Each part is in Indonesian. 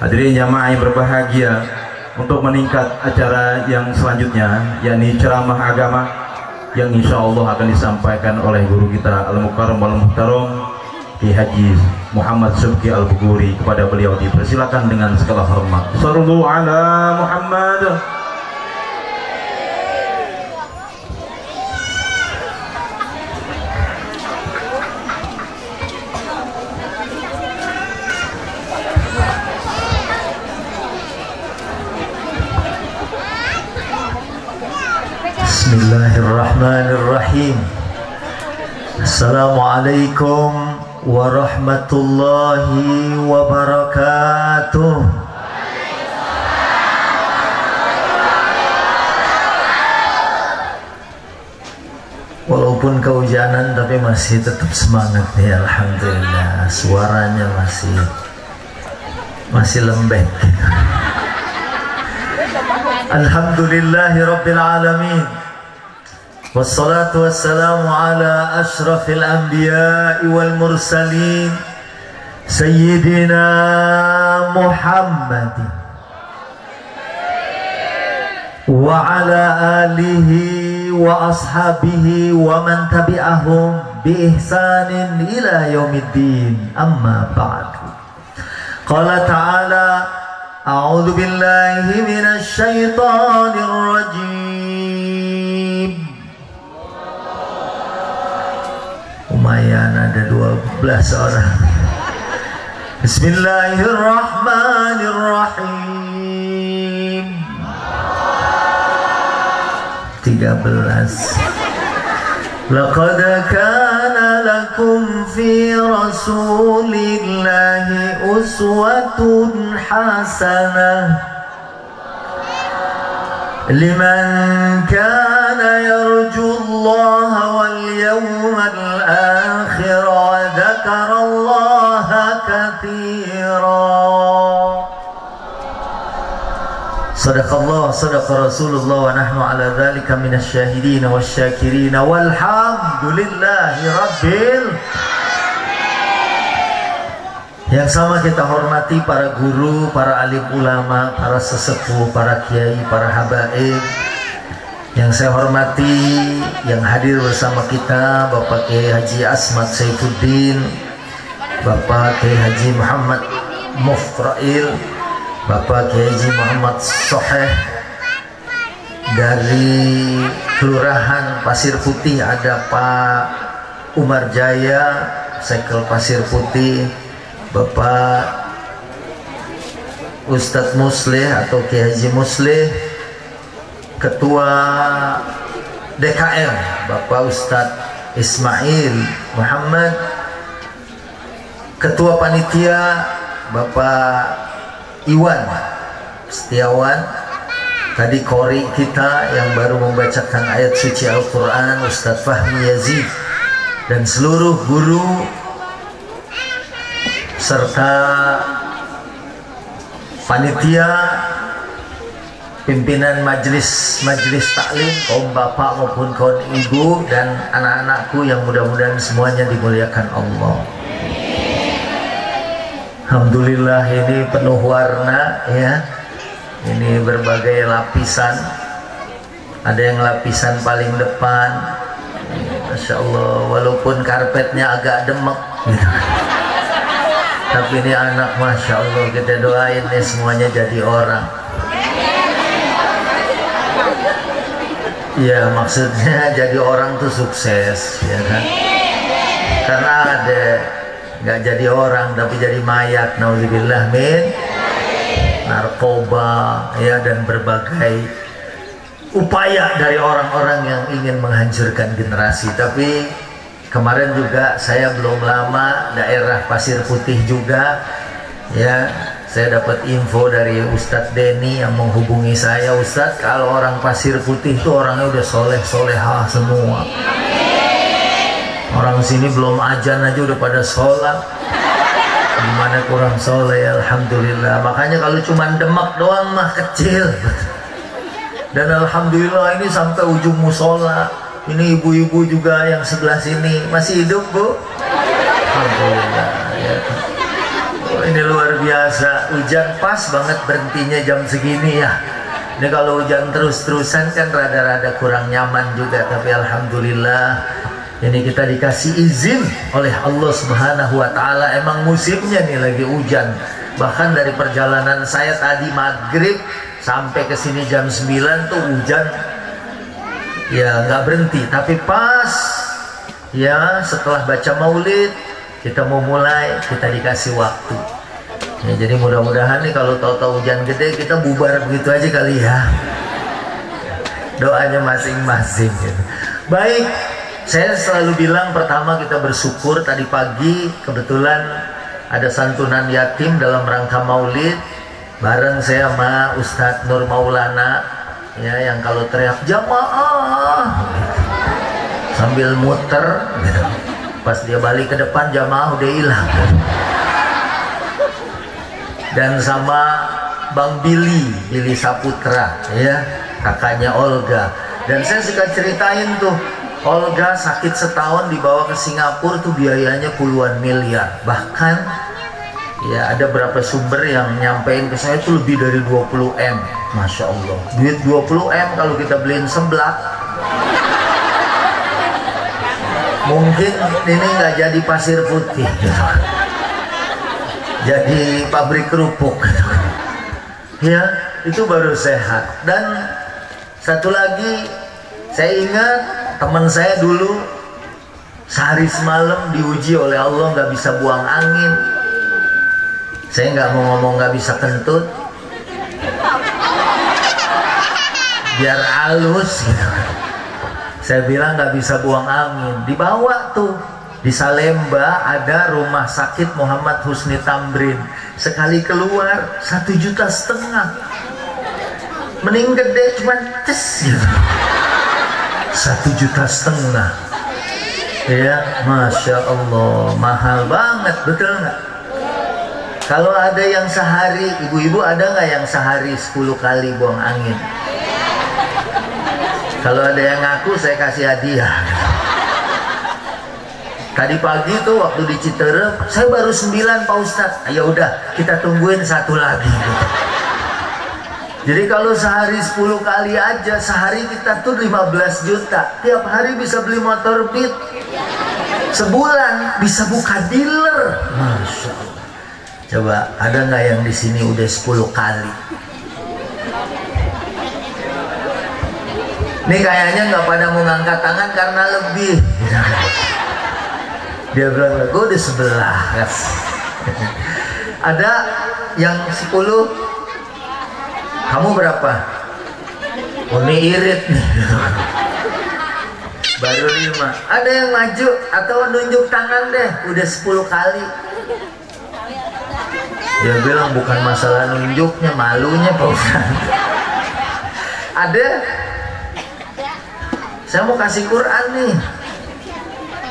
Hadirin jamaah yang berbahagia, untuk meningkat acara yang selanjutnya, yakni ceramah agama yang insya Allah akan disampaikan oleh guru kita Al-Mukarram Wal-Muhtaram Ki Haji Muhammad Subki Al-Buguri. Kepada beliau dipersilakan dengan segala hormat. Sallallahu ala Muhammad. Bismillahirrahmanirrahim. Assalamualaikum warahmatullahi wabarakatuh. Walaupun kehujanan tapi masih tetap semangat ya, alhamdulillah. Suaranya masih lembek. Alhamdulillahirabbil alamin. Wassalatu wassalamu ala ashrafil anbiya'i wal mursalin Sayyidina Muhammadin wa ala alihi wa ashabihi wa man tabi'ahum bi ihsanin ila yaumiddin. Amma ba'du. Qala ta'ala a'udzu billahi minasy syaithanir rajim. Lumayan ada 12 orang. Bismillahirrahmanirrahim. 13. Laqad kana lakum fi rasulillahi uswatun hasanah liman kana yarjullaha wal yawmal akhir wa dzakarallaha katsira. Sadaqallah, sadaqa Rasulullah, wa nahnu ala dzalika minasyahidin wasyakirin walhamdulillahi rabbil. Yang sama kita hormati para guru, para alim ulama, para sesepuh, para kiai, para habaib. Yang saya hormati, yang hadir bersama kita, Bapak Kiai Haji Asmat Saifuddin, Bapak Kiai Haji Muhammad Mufrail, Bapak Kiai Haji Muhammad Soheh. Dari Kelurahan Pasir Putih ada Pak Umar Jaya, Sekel Pasir Putih, Bapak Ustadz Musleh atau Kiai Haji Musleh, Ketua DKM Bapak Ustadz Ismail Muhammad, Ketua Panitia Bapak Iwan Setiawan, tadi kori kita yang baru membacakan ayat suci Al-Quran Ustadz Fahmi Yazid, dan seluruh guru serta panitia, pimpinan majelis taklim, kaum bapak maupun kaum ibu, dan anak-anakku yang mudah-mudahan semuanya dimuliakan Allah. Alhamdulillah ini penuh warna ya. Ini berbagai lapisan. Ada yang lapisan paling depan, Masya Allah, walaupun karpetnya agak demek gitu. Tapi ini anak Masya Allah, kita doain nih semuanya jadi orang. Ya maksudnya jadi orang tuh sukses ya kan. Karena ada nggak jadi orang tapi jadi mayat, nauzubillah min, narkoba ya, dan berbagai upaya dari orang-orang yang ingin menghancurkan generasi. Tapi kemarin juga saya belum lama daerah Pasir Putih juga ya, saya dapat info dari Ustadz Denny yang menghubungi saya, Ustadz kalau orang Pasir Putih itu orangnya udah soleh-solehah semua. Orang sini belum azan aja udah pada sholat, gimana kurang soleh? Alhamdulillah. Makanya kalau cuma Demak doang mah kecil, dan alhamdulillah ini sampai ujung musola. Ini ibu-ibu juga yang sebelah sini masih hidup, Bu. Alhamdulillah ya. Oh, ini luar biasa. biasa hujan pas banget berhentinya jam segini ya. Ini kalau hujan terus-terusan kan rada-rada kurang nyaman juga, tapi alhamdulillah ini kita dikasih izin oleh Allah Subhanahu wa taala. Emang musimnya nih lagi hujan. Bahkan dari perjalanan saya tadi maghrib sampai ke sini jam 9 tuh hujan ya nggak berhenti. Tapi pas ya setelah baca maulid kita mau mulai, kita dikasih waktu ya, jadi mudah-mudahan nih kalau tahu-tahu hujan gede kita bubar begitu aja kali ya, doanya masing-masing gitu. Baik, saya selalu bilang pertama kita bersyukur. Tadi pagi kebetulan ada santunan yatim dalam rangka maulid, bareng saya sama Ustadz Nur Maulana ya, yang kalau teriak jamaah sambil muter gitu. Pas dia balik ke depan jamaah udah hilang. Dan sama Bang Billy Saputra ya, kakaknya Olga. Dan saya suka ceritain tuh, Olga sakit setahun dibawa ke Singapura tuh biayanya puluhan miliar. Bahkan ya ada berapa sumber yang nyampein ke saya tuh lebih dari 20 M. Masya Allah, duit 20 M kalau kita beliin seblak mungkin ini nggak jadi pasir putih gitu. Jadi pabrik kerupuk gitu. Ya itu baru sehat. Dan satu lagi saya ingat teman saya dulu sehari semalam diuji oleh Allah nggak bisa buang angin. Saya nggak mau ngomong nggak bisa kentut biar halus gitu. Saya bilang nggak bisa buang angin. Dibawa tuh di Salemba ada rumah sakit Muhammad Husni Tamrin. Sekali keluar 1,5 juta. Mending gede cuman ces gitu. 1,5 juta. Ya Masya Allah, mahal banget, betul nggak? Kalau ada yang sehari, ibu-ibu ada nggak yang sehari 10 kali buang angin? Kalau ada yang ngaku saya kasih hadiah. Tadi pagi tuh waktu di Citerep saya baru 9 Pak Ustadz. Ya udah kita tungguin satu lagi gitu. Jadi kalau sehari 10 kali aja, sehari kita tuh 15 juta. Tiap hari bisa beli motor Beat. Sebulan bisa buka dealer. Masya Allah. Coba ada nggak yang di sini udah 10 kali? Ini kayaknya nggak pada mau ngangkat tangan karena lebih. Dia bilang, gue udah 11. Ada yang 10. Kamu berapa? Oh ini irit nih. Baru 5. Ada yang maju atau nunjuk tangan deh, udah 10 kali. Dia bilang bukan masalah nunjuknya, malunya Pak Ustadz. Ada. Saya mau kasih Quran nih.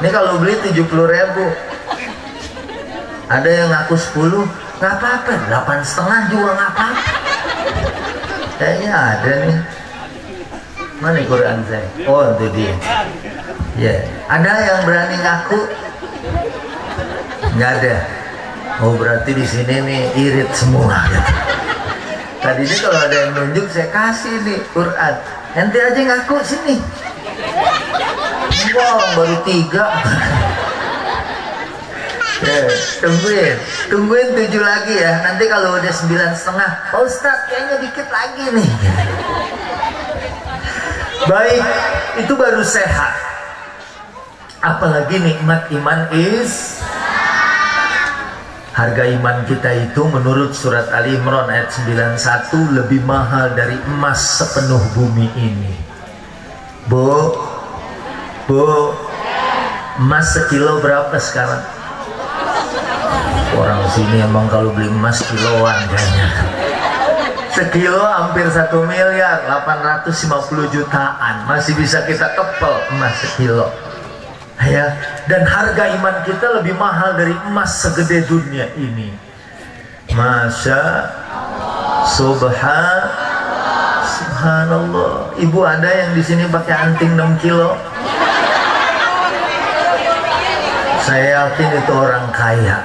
Ini kalau beli 70.000. Ada yang ngaku 10, nggak apa-apa. 8,5 juga nggak apa-apa. Kayaknya ada nih. Mana Quran saya? Oh itu dia. Ya, ada yang berani ngaku? Nggak ada. Oh berarti di sini nih irit semua. Tadi ini kalau ada yang nunjuk saya kasih nih Quran. Ente aja ngaku sini. Wow, baru 3. Ya, tungguin 7 lagi ya. Nanti kalau udah 9,5, Pak Ustadz kayaknya dikit lagi nih. Baik, itu baru sehat. Apalagi nikmat iman is. Harga iman kita itu menurut surat Ali Imran ayat 91 lebih mahal dari emas sepenuh bumi ini. Bu, emas sekilo berapa sekarang? Orang sini emang kalau beli emas kiloan kayaknya. Sekilo hampir 1 miliar, 850 jutaan. Masih bisa kita kepel emas sekilo. Ya, dan harga iman kita lebih mahal dari emas segede dunia ini. Masya Subhanallah. Ibu ada yang di sini pakai anting 6 kilo? Saya yakin itu orang kaya.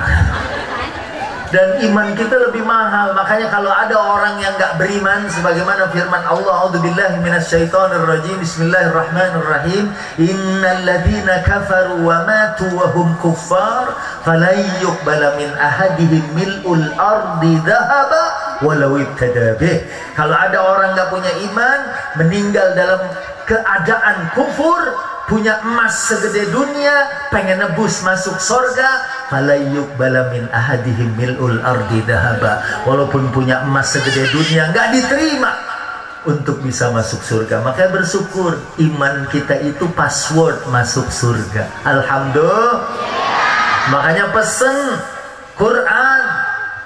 dan iman kita lebih mahal. Makanya kalau ada orang yang nggak beriman, sebagaimana firman Allah, a'udzubillahi minasyaitonirrajim, bismillahirrahmanirrahim, innal ladzina kafaru wa matu wa hum kuffar falan yuqbala min ahadihim mil'ul ardi dhahaba walau ibtada bih. Kalau ada orang nggak punya iman, meninggal dalam keadaan kufur, punya emas segede dunia, pengen nebus masuk sorga, falayyuk balamin ahadihim mil'ul ardi dahaba, walaupun punya emas segede dunia nggak diterima untuk bisa masuk surga. Makanya bersyukur, iman kita itu password masuk surga. Alhamdulillah. Makanya pesen Quran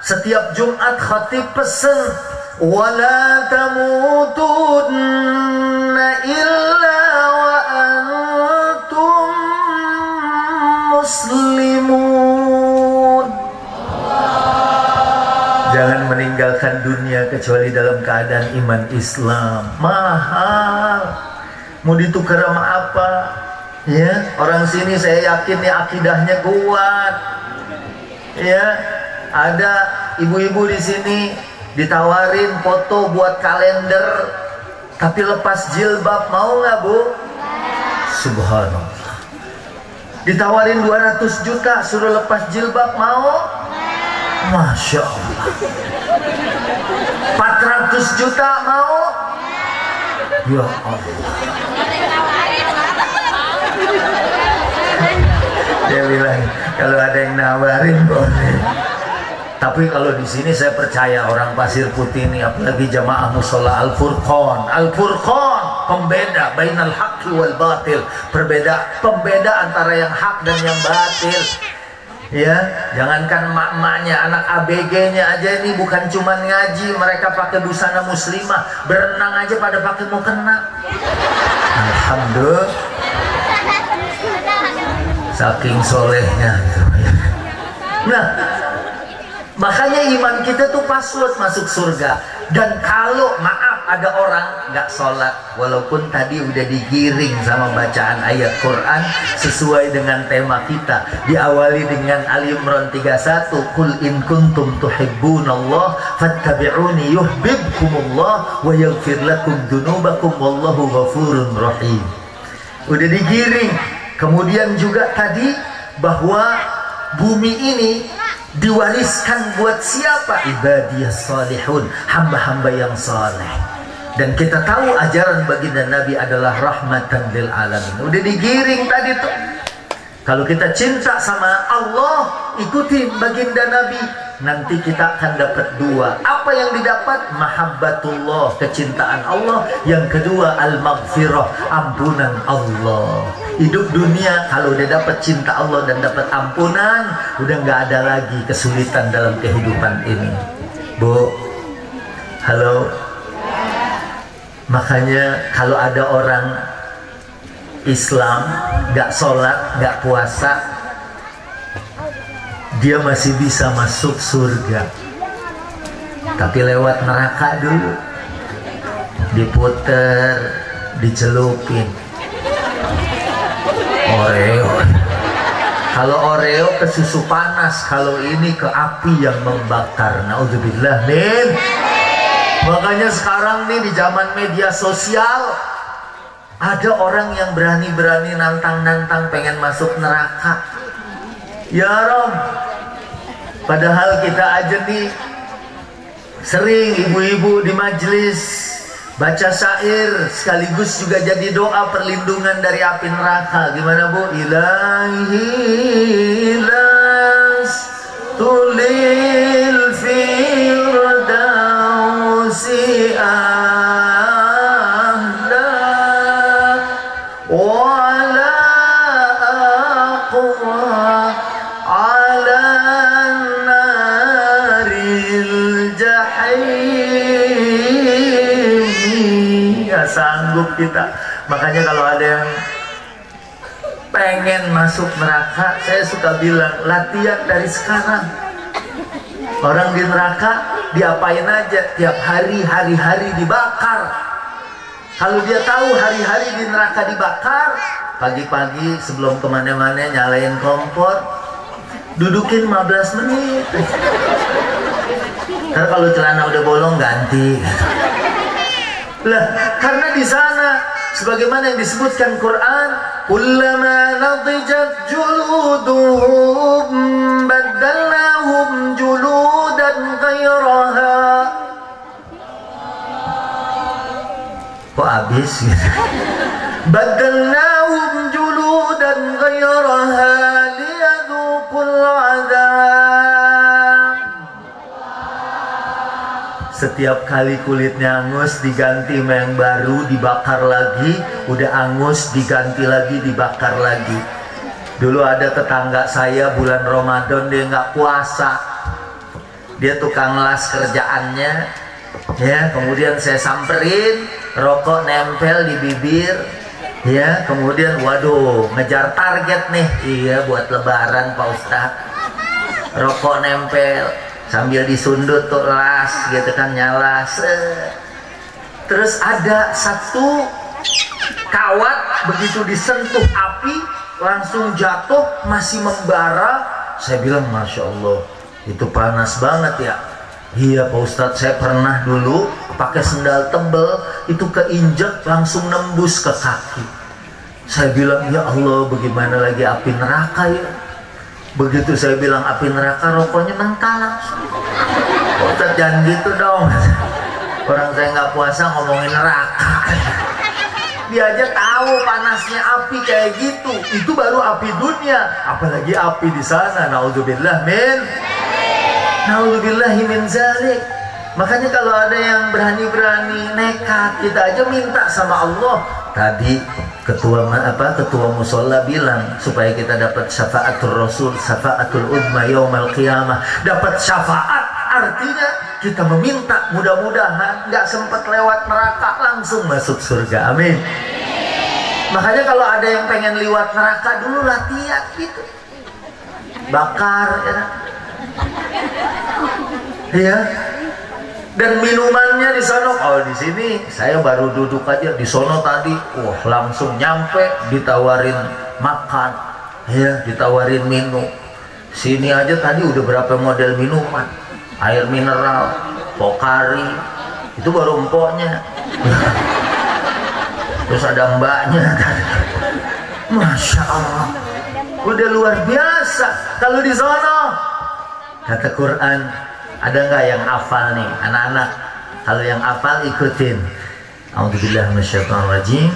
setiap Jumat, khatib pesen, wala tamutunna illa wa antum muslimun. Jangan meninggalkan dunia kecuali dalam keadaan iman Islam. Mahal, mau ditukar sama apa? Ya, orang sini saya yakin nih akidahnya kuat. Ya, ada ibu-ibu di sini ditawarin foto buat kalender, tapi lepas jilbab, mau nggak Bu? Subhanallah. Ditawarin 200 juta suruh lepas jilbab, mau? Masya Allah. 400 juta mau? Ya Allah. Dia bilang kalau ada yang nawarin boleh. Tapi kalau di sini saya percaya orang Pasir Putih ini, apalagi jamaah musola Al-Furqan, Al-Furqan, pembeda bainal haqqi wal batil, pembeda antara yang hak dan yang batil. Ya, jangankan mak-maknya, anak ABG-nya aja ini bukan cuman ngaji, mereka pakai busana muslimah, berenang aja pada pakai mukena. Alhamdulillah. Saking solehnya. Nah, makanya iman kita tuh password masuk surga. Dan kalau maaf ada orang nggak sholat, walaupun tadi udah digiring sama bacaan ayat Quran sesuai dengan tema kita, diawali dengan Ali Imran 31, Qul in kuntum tuhibbunallah fattabi'uni yuhibbukumullah wa yaghfir lakum dunubakum wallahu ghafurun rahim. Udah digiring. Kemudian juga tadi bahwa bumi ini diwariskan buat siapa? Ibadiyas salihun, hamba-hamba yang saleh. Dan kita tahu ajaran baginda Nabi adalah rahmatan lil alamin. Udah digiring tadi tuh. Kalau kita cinta sama Allah, ikuti baginda Nabi, nanti kita akan dapat dua. Apa yang didapat? Mahabbatullah, kecintaan Allah. Yang kedua al-maghfirah, ampunan Allah. Hidup dunia kalau udah dapat cinta Allah dan dapat ampunan, udah nggak ada lagi kesulitan dalam kehidupan ini. Bu, halo. Makanya kalau ada orang Islam nggak sholat, nggak puasa, dia masih bisa masuk surga, tapi lewat neraka dulu, diputer, dicelupin. Oreo, kalau Oreo ke susu panas, kalau ini ke api yang membakar. Naudzubillah min. Makanya sekarang nih di zaman media sosial ada orang yang berani-berani nantang-nantang pengen masuk neraka. Ya Rob, padahal kita aja nih sering ibu-ibu di majelis baca syair sekaligus juga jadi doa perlindungan dari api neraka. Gimana Bu? Ilahi las tulil firdausi ahla wala aqwa ala naril jahim. Ya sanggup kita. Makanya kalau ada yang pengen masuk neraka, saya suka bilang latihan dari sekarang. Orang di neraka diapain aja? Tiap hari, hari-hari dibakar. Kalau dia tahu hari-hari di neraka dibakar, pagi-pagi sebelum kemana-mana nyalain kompor, dudukin 15 menit. Ntar kalau celana udah bolong ganti. Lah, karena di sana sebagaimana yang disebutkan Quran, kullama nadijat juluduhum baddalnahum juludan ghairaha. Kok habis gitu? Baddalnahum juludan ghairaha liyadhuqul adzab. Setiap kali kulitnya angus diganti sama yang baru, dibakar lagi, udah angus diganti lagi, dibakar lagi. Dulu ada tetangga saya bulan Ramadan dia nggak puasa, dia tukang las kerjaannya, ya. Kemudian saya samperin, rokok nempel di bibir, ya. Kemudian waduh ngejar target nih, iya buat Lebaran Pak Ustadz, rokok nempel. Sambil disundut tuh las gitu kan, nyala. Terus ada satu kawat begitu disentuh api langsung jatuh, masih membara. Saya bilang Masya Allah, itu panas banget ya. Iya Pak Ustadz, saya pernah dulu pakai sendal tebel, itu keinjek langsung nembus ke kaki. Saya bilang ya Allah, bagaimana lagi api neraka ya. Begitu saya bilang api neraka, rokoknya mentah langsung. Ustadz jangan gitu dong, orang saya nggak puasa ngomongin neraka. Dia aja tahu panasnya api kayak gitu, itu baru api dunia, apalagi api di sana. Naudzubillah min, naudzubillahi min zalik. Makanya kalau ada yang berani-berani nekat, kita aja minta sama Allah. Tadi ketua musola bilang supaya kita dapat syafaatul Rasul, syafaatul udma yaumal qiyamah, dapat syafaat, artinya kita meminta mudah-mudahan nggak sempat lewat neraka langsung masuk surga. Amin. Makanya kalau ada yang pengen lewat neraka dulu latihan gitu, bakar ya. Dan minumannya di sono, kalau di sini saya baru duduk aja, di sono tadi, wah langsung nyampe ditawarin makan, ya ditawarin minum. Sini aja tadi udah berapa model minuman, air mineral, Pocari, itu baru empoknya. Terus ada mbaknya, Masya Allah, udah luar biasa. Kalau di sono, kata Quran, ada nggak yang hafal nih anak-anak? Kalau yang hafal ikutin. A'udzubillahi minasyaitonir rajim.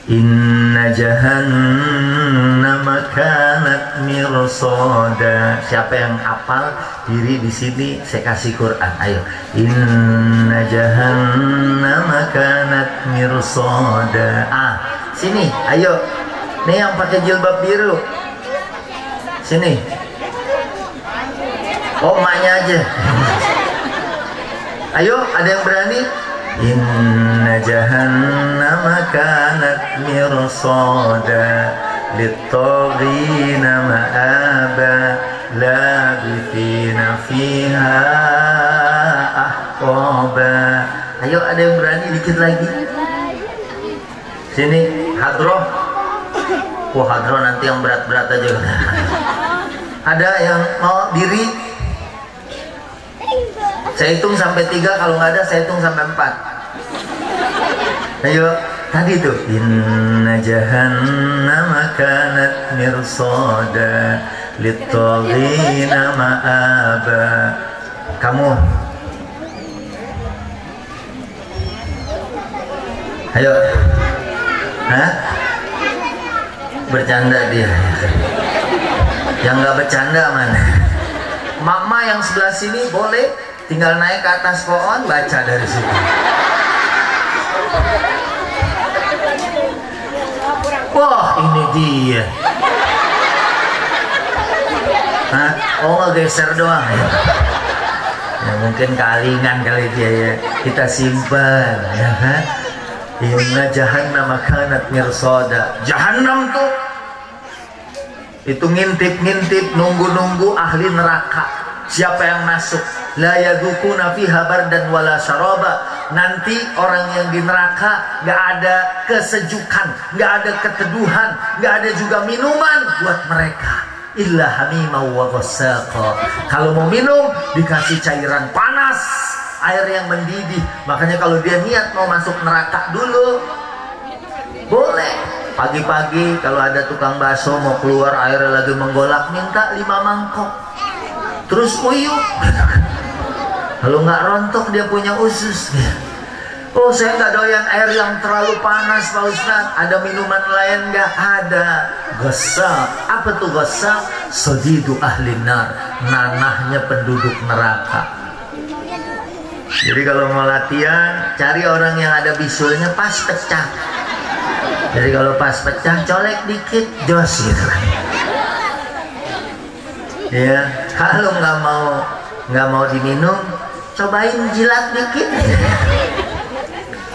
Inna jahannama kanat mirsada. Siapa yang hafal diri di sini saya kasih Quran. Ayo. Inna jahannama kanat mirsada. Sini, ayo. Nih yang pakai jilbab biru. Sini. Oh, emaknya aja. Ayo, ada yang berani? Inna jahannama kanat mirsada lit-taghina ma'aba labithina fiha ahqaba. Ayo, ada yang berani dikit lagi? Sini, hadroh. Wah, hadroh nanti yang berat-berat aja. Ada yang mau diri? Saya hitung sampai 3, kalau nggak ada saya hitung sampai 4. Ayo, tadi tuh. Inna jahannama kanat mirsada lit-taghina ma'aba. Kamu. Ayo. Hah? Bercanda dia. Yang nggak bercanda mana? Mama yang sebelah sini boleh tinggal naik ke atas pohon baca dari situ. Wah, ini dia. Hah? Oh, ngegeser doang ya. Ya mungkin kalingan kali dia ya. Kita simpan ya kan. Inna jahannama kanat mirsada. Jahannam tuh itu ngintip-ngintip, nunggu-nunggu ahli neraka. Siapa yang masuk? La yadukuna fiha bardan wala syaraba. Nanti orang yang di neraka nggak ada kesejukan, nggak ada keteduhan, nggak ada juga minuman buat mereka. illa hamimau wa ghassaqa. Kalau mau minum dikasih cairan panas, air yang mendidih. Makanya kalau dia niat mau masuk neraka dulu boleh. Pagi-pagi kalau ada tukang bakso mau keluar airnya lagi menggolak, minta 5 mangkok terus uyup. Kalau nggak rontok dia punya usus. Oh, saya nggak doyan air yang terlalu panas Pak Ustadz, ada minuman lain nggak? Ada. Ghassak. Apa tuh ghassak? Sadidu ahli nar, nanahnya penduduk neraka. Jadi kalau mau latihan, cari orang yang ada bisulnya pas pecah. Jadi kalau pas pecah, colek dikit, jos gitu kan. Ya, kalau nggak mau diminum, cobain jilat dikit.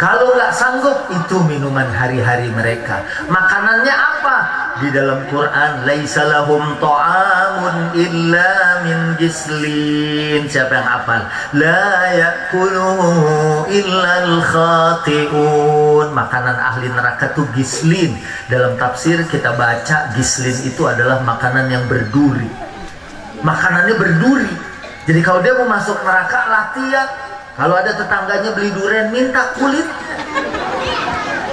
Kalau nggak sanggup, itu minuman hari-hari mereka. Makanannya apa? Di dalam Quran, laisa lahum ta'amun illa min gislin. Siapa yang hafal? La yakuluhu illa al-khati'un. Makanan ahli neraka itu gislin. Dalam tafsir kita baca gislin itu adalah makanan yang berduri. Makanannya berduri. Jadi kalau dia mau masuk neraka, latihan. Kalau ada tetangganya beli durian, minta kulit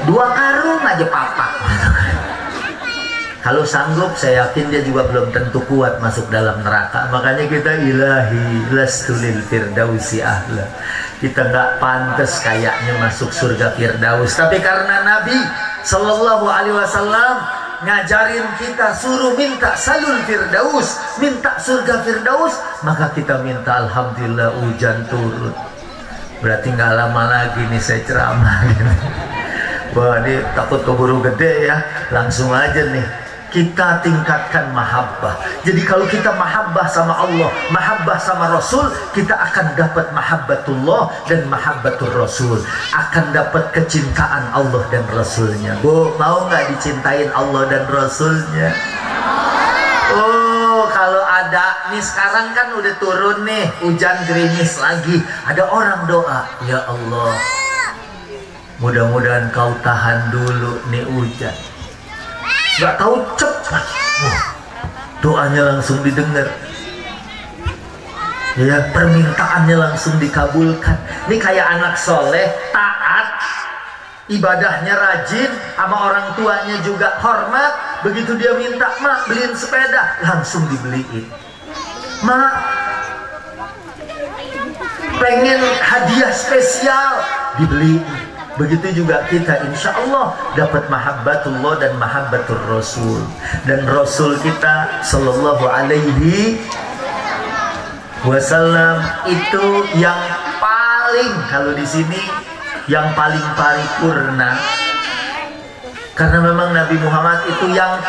2 karung aja papak. Kalau sanggup, saya yakin dia juga belum tentu kuat masuk dalam neraka. Makanya kita ilahi lastulil firdausi ahla. Kita nggak pantas kayaknya masuk surga firdaus. Tapi karena Nabi Sallallahu Alaihi Wasallam ngajarin kita, suruh minta salul firdaus, minta surga firdaus, maka kita minta alhamdulillah hujan turun. Berarti nggak lama lagi nih saya ceramah gitu. Wah, ini takut keburu gede ya. Langsung aja nih, kita tingkatkan mahabbah. Jadi kalau kita mahabbah sama Allah, mahabbah sama Rasul, kita akan dapat mahabbatullah dan mahabbatul Rasul. Akan dapat kecintaan Allah dan Rasulnya. Bu, mau nggak dicintain Allah dan Rasulnya? Oh, kalau ada nih, sekarang kan udah turun nih, hujan gerimis lagi. Ada orang doa, ya Allah, mudah-mudahan kau tahan dulu nih hujan. Gak tahu cepat, doanya langsung didengar. Ya, permintaannya langsung dikabulkan. Ini kayak anak soleh, taat, ibadahnya rajin, sama orang tuanya juga hormat. Begitu dia minta, mak beliin sepeda, langsung dibeliin. Mak pengen hadiah spesial, dibeliin. Begitu juga kita, insya Allah dapat mahabbatullah dan mahabbatul Rasul. Dan Rasul kita Sallallahu Alaihi Wasallam itu yang paling, kalau di sini yang paling paripurna. Karena memang Nabi Muhammad itu yang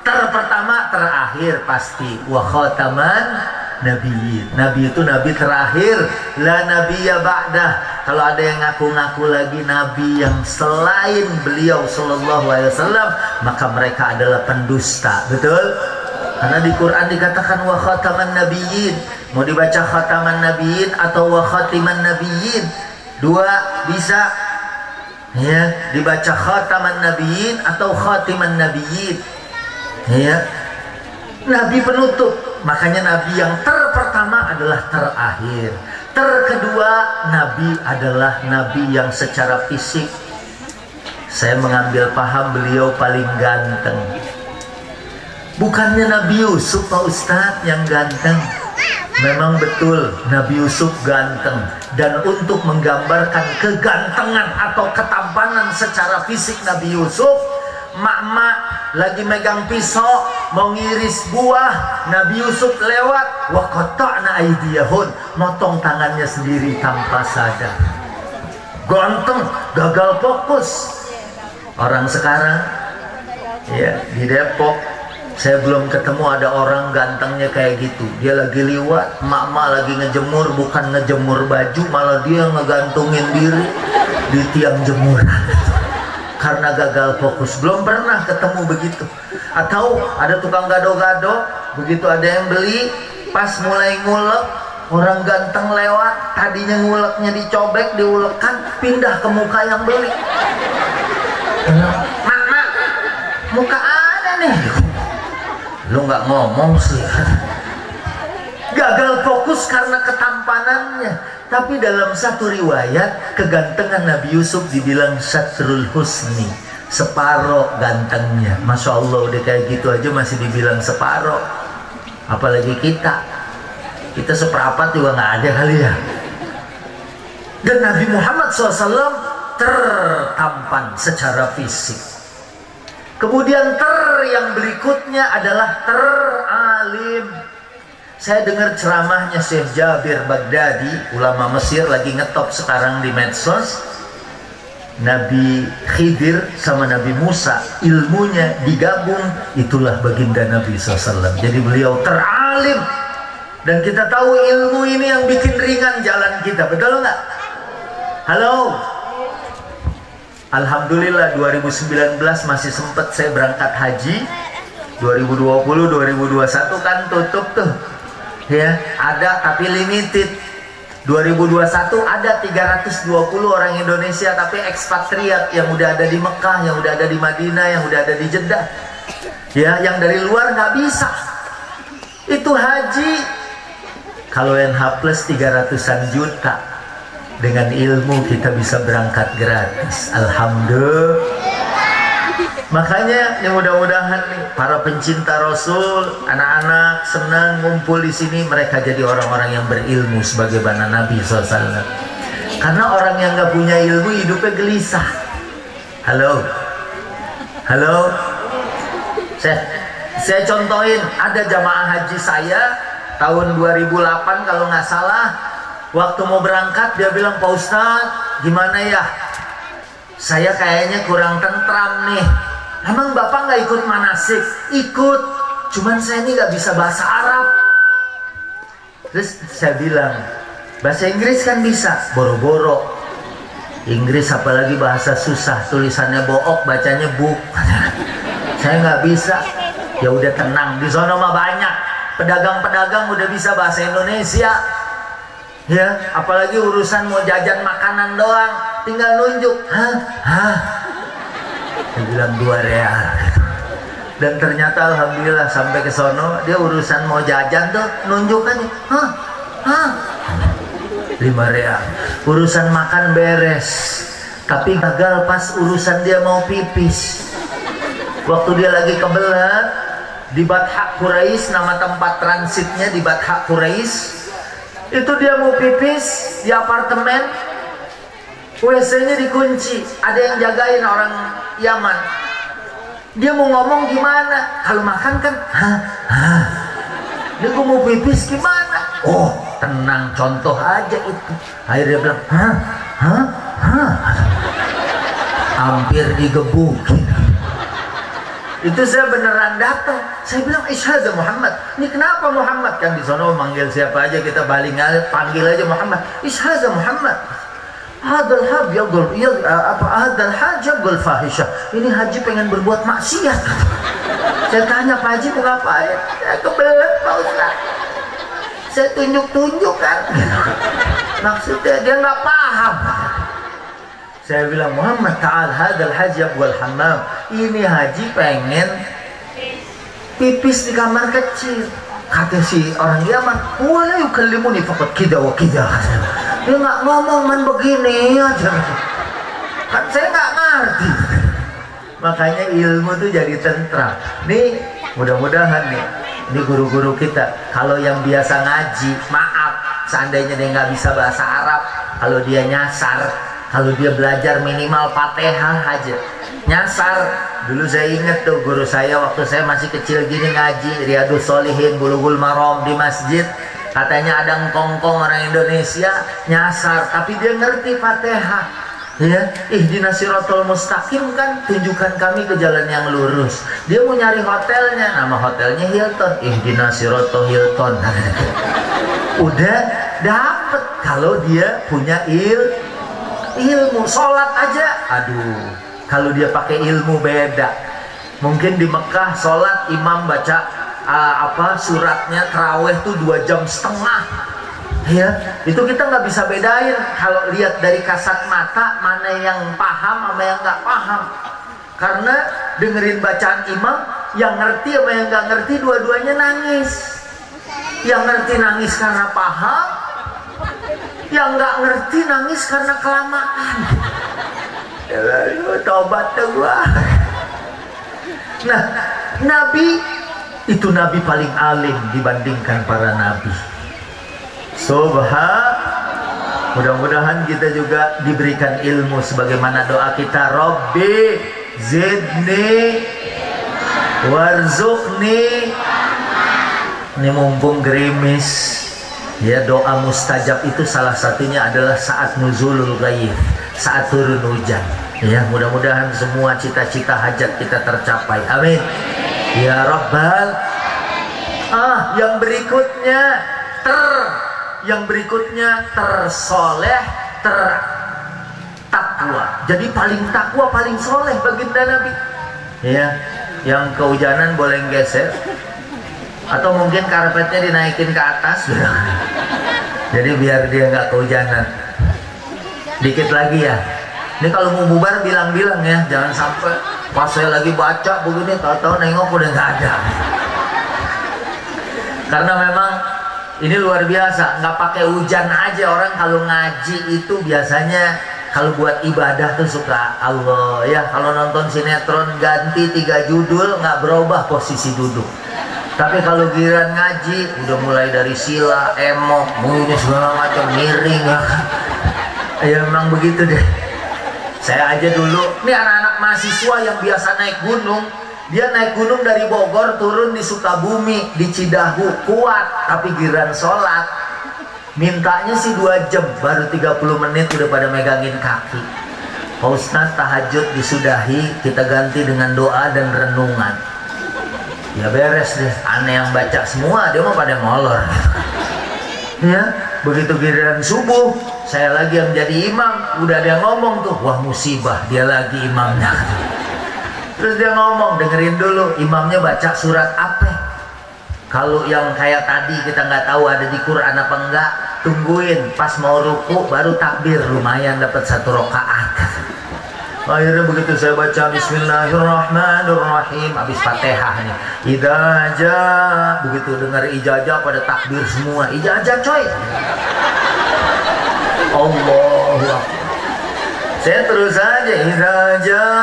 pertama, terakhir pasti. Wa khataman nabiyyin. Nabi itu nabi terakhir, la nabiyya ba'dah. Kalau ada yang ngaku-ngaku lagi nabi yang selain beliau Sallallahu Alaihi Wasallam, maka mereka adalah pendusta. Betul? Karena di Quran dikatakan wa khataman nabiyyin. Mau dibaca khataman nabiyyin atau wa khatiman nabiyyin, dua bisa. Ya, dibaca khataman nabiyyin atau khatiman nabiyyin. Ya, nabi penutup. Makanya nabi yang pertama adalah terakhir. Kedua, nabi adalah nabi yang secara fisik saya mengambil paham beliau paling ganteng. Bukannya Nabi Yusuf Pak Ustadz yang ganteng. Memang betul Nabi Yusuf ganteng. Dan untuk menggambarkan kegantengan atau ketampanan secara fisik Nabi Yusuf, mak-mak lagi megang pisau mau ngiris buah, Nabi Yusuf lewat, wa qata'na aydiyahun, motong tangannya sendiri tanpa sadar. Ganteng, gagal fokus. Orang sekarang ya di Depok, saya belum ketemu ada orang gantengnya kayak gitu. Dia lagi liwat, mak-mak lagi ngejemur, bukan ngejemur baju, malah dia ngegantungin diri di tiang jemuran. Karena gagal fokus. Belum pernah ketemu begitu. Atau ada tukang gado-gado, begitu ada yang beli, pas mulai ngulek, orang ganteng lewat, tadinya nguleknya dicobek, diulekan, pindah ke muka yang beli. Mak, muka ada nih. lu nggak ngomong sih. Gagal fokus karena ketampanannya. Tapi dalam satu riwayat, kegantengan Nabi Yusuf dibilang syatrul husni, separoh gantengnya. Masya Allah, udah kayak gitu aja masih dibilang separoh. Apalagi kita seperempat juga nggak ada kali ya. Dan Nabi Muhammad SAW tertampan secara fisik. Kemudian yang berikutnya adalah teralim. Saya dengar ceramahnya Syekh Jabir Baghdadi, ulama Mesir, lagi ngetop sekarang di medsos. Nabi Khidir sama Nabi Musa, ilmunya digabung, itulah baginda Nabi SAW. Jadi beliau teralim. Dan kita tahu ilmu ini yang bikin ringan jalan kita, betul nggak? Halo? Alhamdulillah 2019 masih sempat saya berangkat haji. 2020, 2021 kan tutup tuh. Ya, ada tapi limited. 2021 ada 320 orang Indonesia tapi ekspatriat yang udah ada di Mekah, yang udah ada di Madinah, yang udah ada di Jeddah. Ya, yang dari luar nggak bisa. Itu haji. Kalau yang H plus 300-an juta. Dengan ilmu kita bisa berangkat gratis. Alhamdulillah. Makanya yang mudah-mudahan nih para pencinta Rasul, anak-anak senang ngumpul di sini, mereka jadi orang-orang yang berilmu sebagaimana Nabi SAW. Karena orang yang nggak punya ilmu hidupnya gelisah. Halo, halo. Saya contohin, ada jamaah haji saya tahun 2008 kalau nggak salah. Waktu mau berangkat dia bilang, Pak Ustadz, gimana ya? Saya kayaknya kurang tentram nih. Emang Bapak nggak ikut manasik? Ikut, cuman saya ini nggak bisa bahasa Arab. Terus saya bilang, bahasa Inggris kan bisa, boro-boro. Inggris apalagi bahasa susah, tulisannya book, bacanya book. Saya nggak bisa. Ya udah tenang, di sana mah banyak pedagang-pedagang udah bisa bahasa Indonesia. Ya, apalagi urusan mau jajan makanan doang, tinggal nunjuk. Hah? Dia bilang 2 real. Dan ternyata alhamdulillah sampai ke sono dia urusan mau jajan tuh nunjuk aja. 5 real. Urusan makan beres. Tapi gagal pas urusan dia mau pipis. Waktu dia lagi kebelet di Batha Quraisy, nama tempat transitnya di Batha Quraisy. Itu dia mau pipis di apartemen, WC-nya dikunci, ada yang jagain orang Yaman. Dia mau ngomong gimana? Kalau makan kan, dia mau pipis gimana? Oh, tenang, contoh aja itu. Akhirnya dia bilang, hampir digebukin. Itu saya beneran datang. Saya bilang, Ishada Muhammad. Ini kenapa Muhammad? Kan di sana manggil siapa aja kita baling panggil aja Muhammad. Ishada Muhammad. Hadal hajjal fahisha. Ini haji pengen berbuat maksiat. Saya tanya, Pak Haji mau ngapain? Ya kebelet Pak Ustaz. Saya tunjuk-tunjuk kan. Maksudnya dia nggak paham. Saya bilang, Muhammad ta'al hadal hajjab wal hammam. Ini haji pengen pipis di kamar kecil. Kata si orang Yaman, wala yukallimuni faqad kida wa kida. Dia nggak ngomong man begini aja. Kan saya nggak ngerti. Makanya ilmu tuh jadi tentram. Nih mudah-mudahan nih, ini guru-guru kita. Kalau yang biasa ngaji, maaf, seandainya dia nggak bisa bahasa Arab, kalau dia nyasar, kalau dia belajar minimal Fatihah aja, nyasar. Dulu saya ingat tuh guru saya waktu saya masih kecil gini ngaji Riyadus Shalihin, Bulughul Maram di masjid. Katanya ada engkongkong orang Indonesia nyasar, tapi dia ngerti Fatihah. Ya, ihdinas siratal mustaqim kan, tunjukkan kami ke jalan yang lurus. Dia mau nyari hotelnya, nama hotelnya Hilton. Ihdinas siratal Hilton. Udah dapet kalau dia punya ilmu. Sholat aja, aduh, kalau dia pakai ilmu beda. Mungkin di Mekah sholat imam baca suratnya taraweh tuh 2,5 jam. Ya, itu kita nggak bisa bedain kalau lihat dari kasat mata mana yang paham sama yang nggak paham. Karena dengerin bacaan imam yang ngerti sama yang nggak ngerti dua-duanya nangis. Yang ngerti nangis karena paham, yang nggak ngerti nangis karena kelamaan. Tobat tuh gua. Nah, Nabi itu Nabi paling alim dibandingkan para Nabi. Mudah-mudahan kita juga diberikan ilmu sebagaimana doa kita, Rabbi zidni warzuqni. Ini mumpung gerimis ya, doa mustajab itu salah satunya adalah saat nuzulul ghaib, saat turun hujan ya. Mudah-mudahan semua cita-cita hajat kita tercapai, amin ya rabbal. Yang berikutnya tersoleh, tertakwa. Jadi paling takwa, paling soleh baginda Nabi ya. Yang kehujanan boleh geser atau mungkin karpetnya dinaikin ke atas ya. Jadi biar dia nggak kehujanan. Dikit lagi ya. Ini kalau mau bubar bilang-bilang ya, jangan sampai pas saya lagi baca begini tahu-tahu nengok udah nggak ada. Karena memang ini luar biasa, nggak pakai hujan aja orang kalau ngaji itu biasanya kalau buat ibadah tuh suka Allah ya. Kalau nonton sinetron ganti 3 judul nggak berubah posisi duduk. Tapi kalau giliran ngaji udah mulai dari sila, emok, ini segala macam, miring ya. Ya memang begitu deh. Saya aja dulu, ini anak-anak mahasiswa yang biasa naik gunung, dia naik gunung dari Bogor turun di Sukabumi, di Cidahu, kuat, tapi giliran sholat mintanya sih 2 jam, baru 30 menit udah pada megangin kaki. Pak Ustadz tahajud disudahi, kita ganti dengan doa dan renungan. Ya beres deh, aneh yang baca semua, dia mau pada molor ya. Begitu giliran subuh, saya lagi yang jadi imam, udah ada yang ngomong tuh, wah musibah, dia lagi imamnya. Terus dia ngomong, dengerin dulu, imamnya baca surat apa? Kalau yang kayak tadi kita nggak tahu ada di Quran apa enggak, tungguin pas mau ruku baru takbir, lumayan dapat 1 rakaat. Akhirnya begitu saya baca Bismillahirrahmanirrahim, habis Fatihah nih, ijazah, begitu dengar ijazah pada takbir semua, ijazah coy. Allahu Akbar. Saya terus aja, ijazah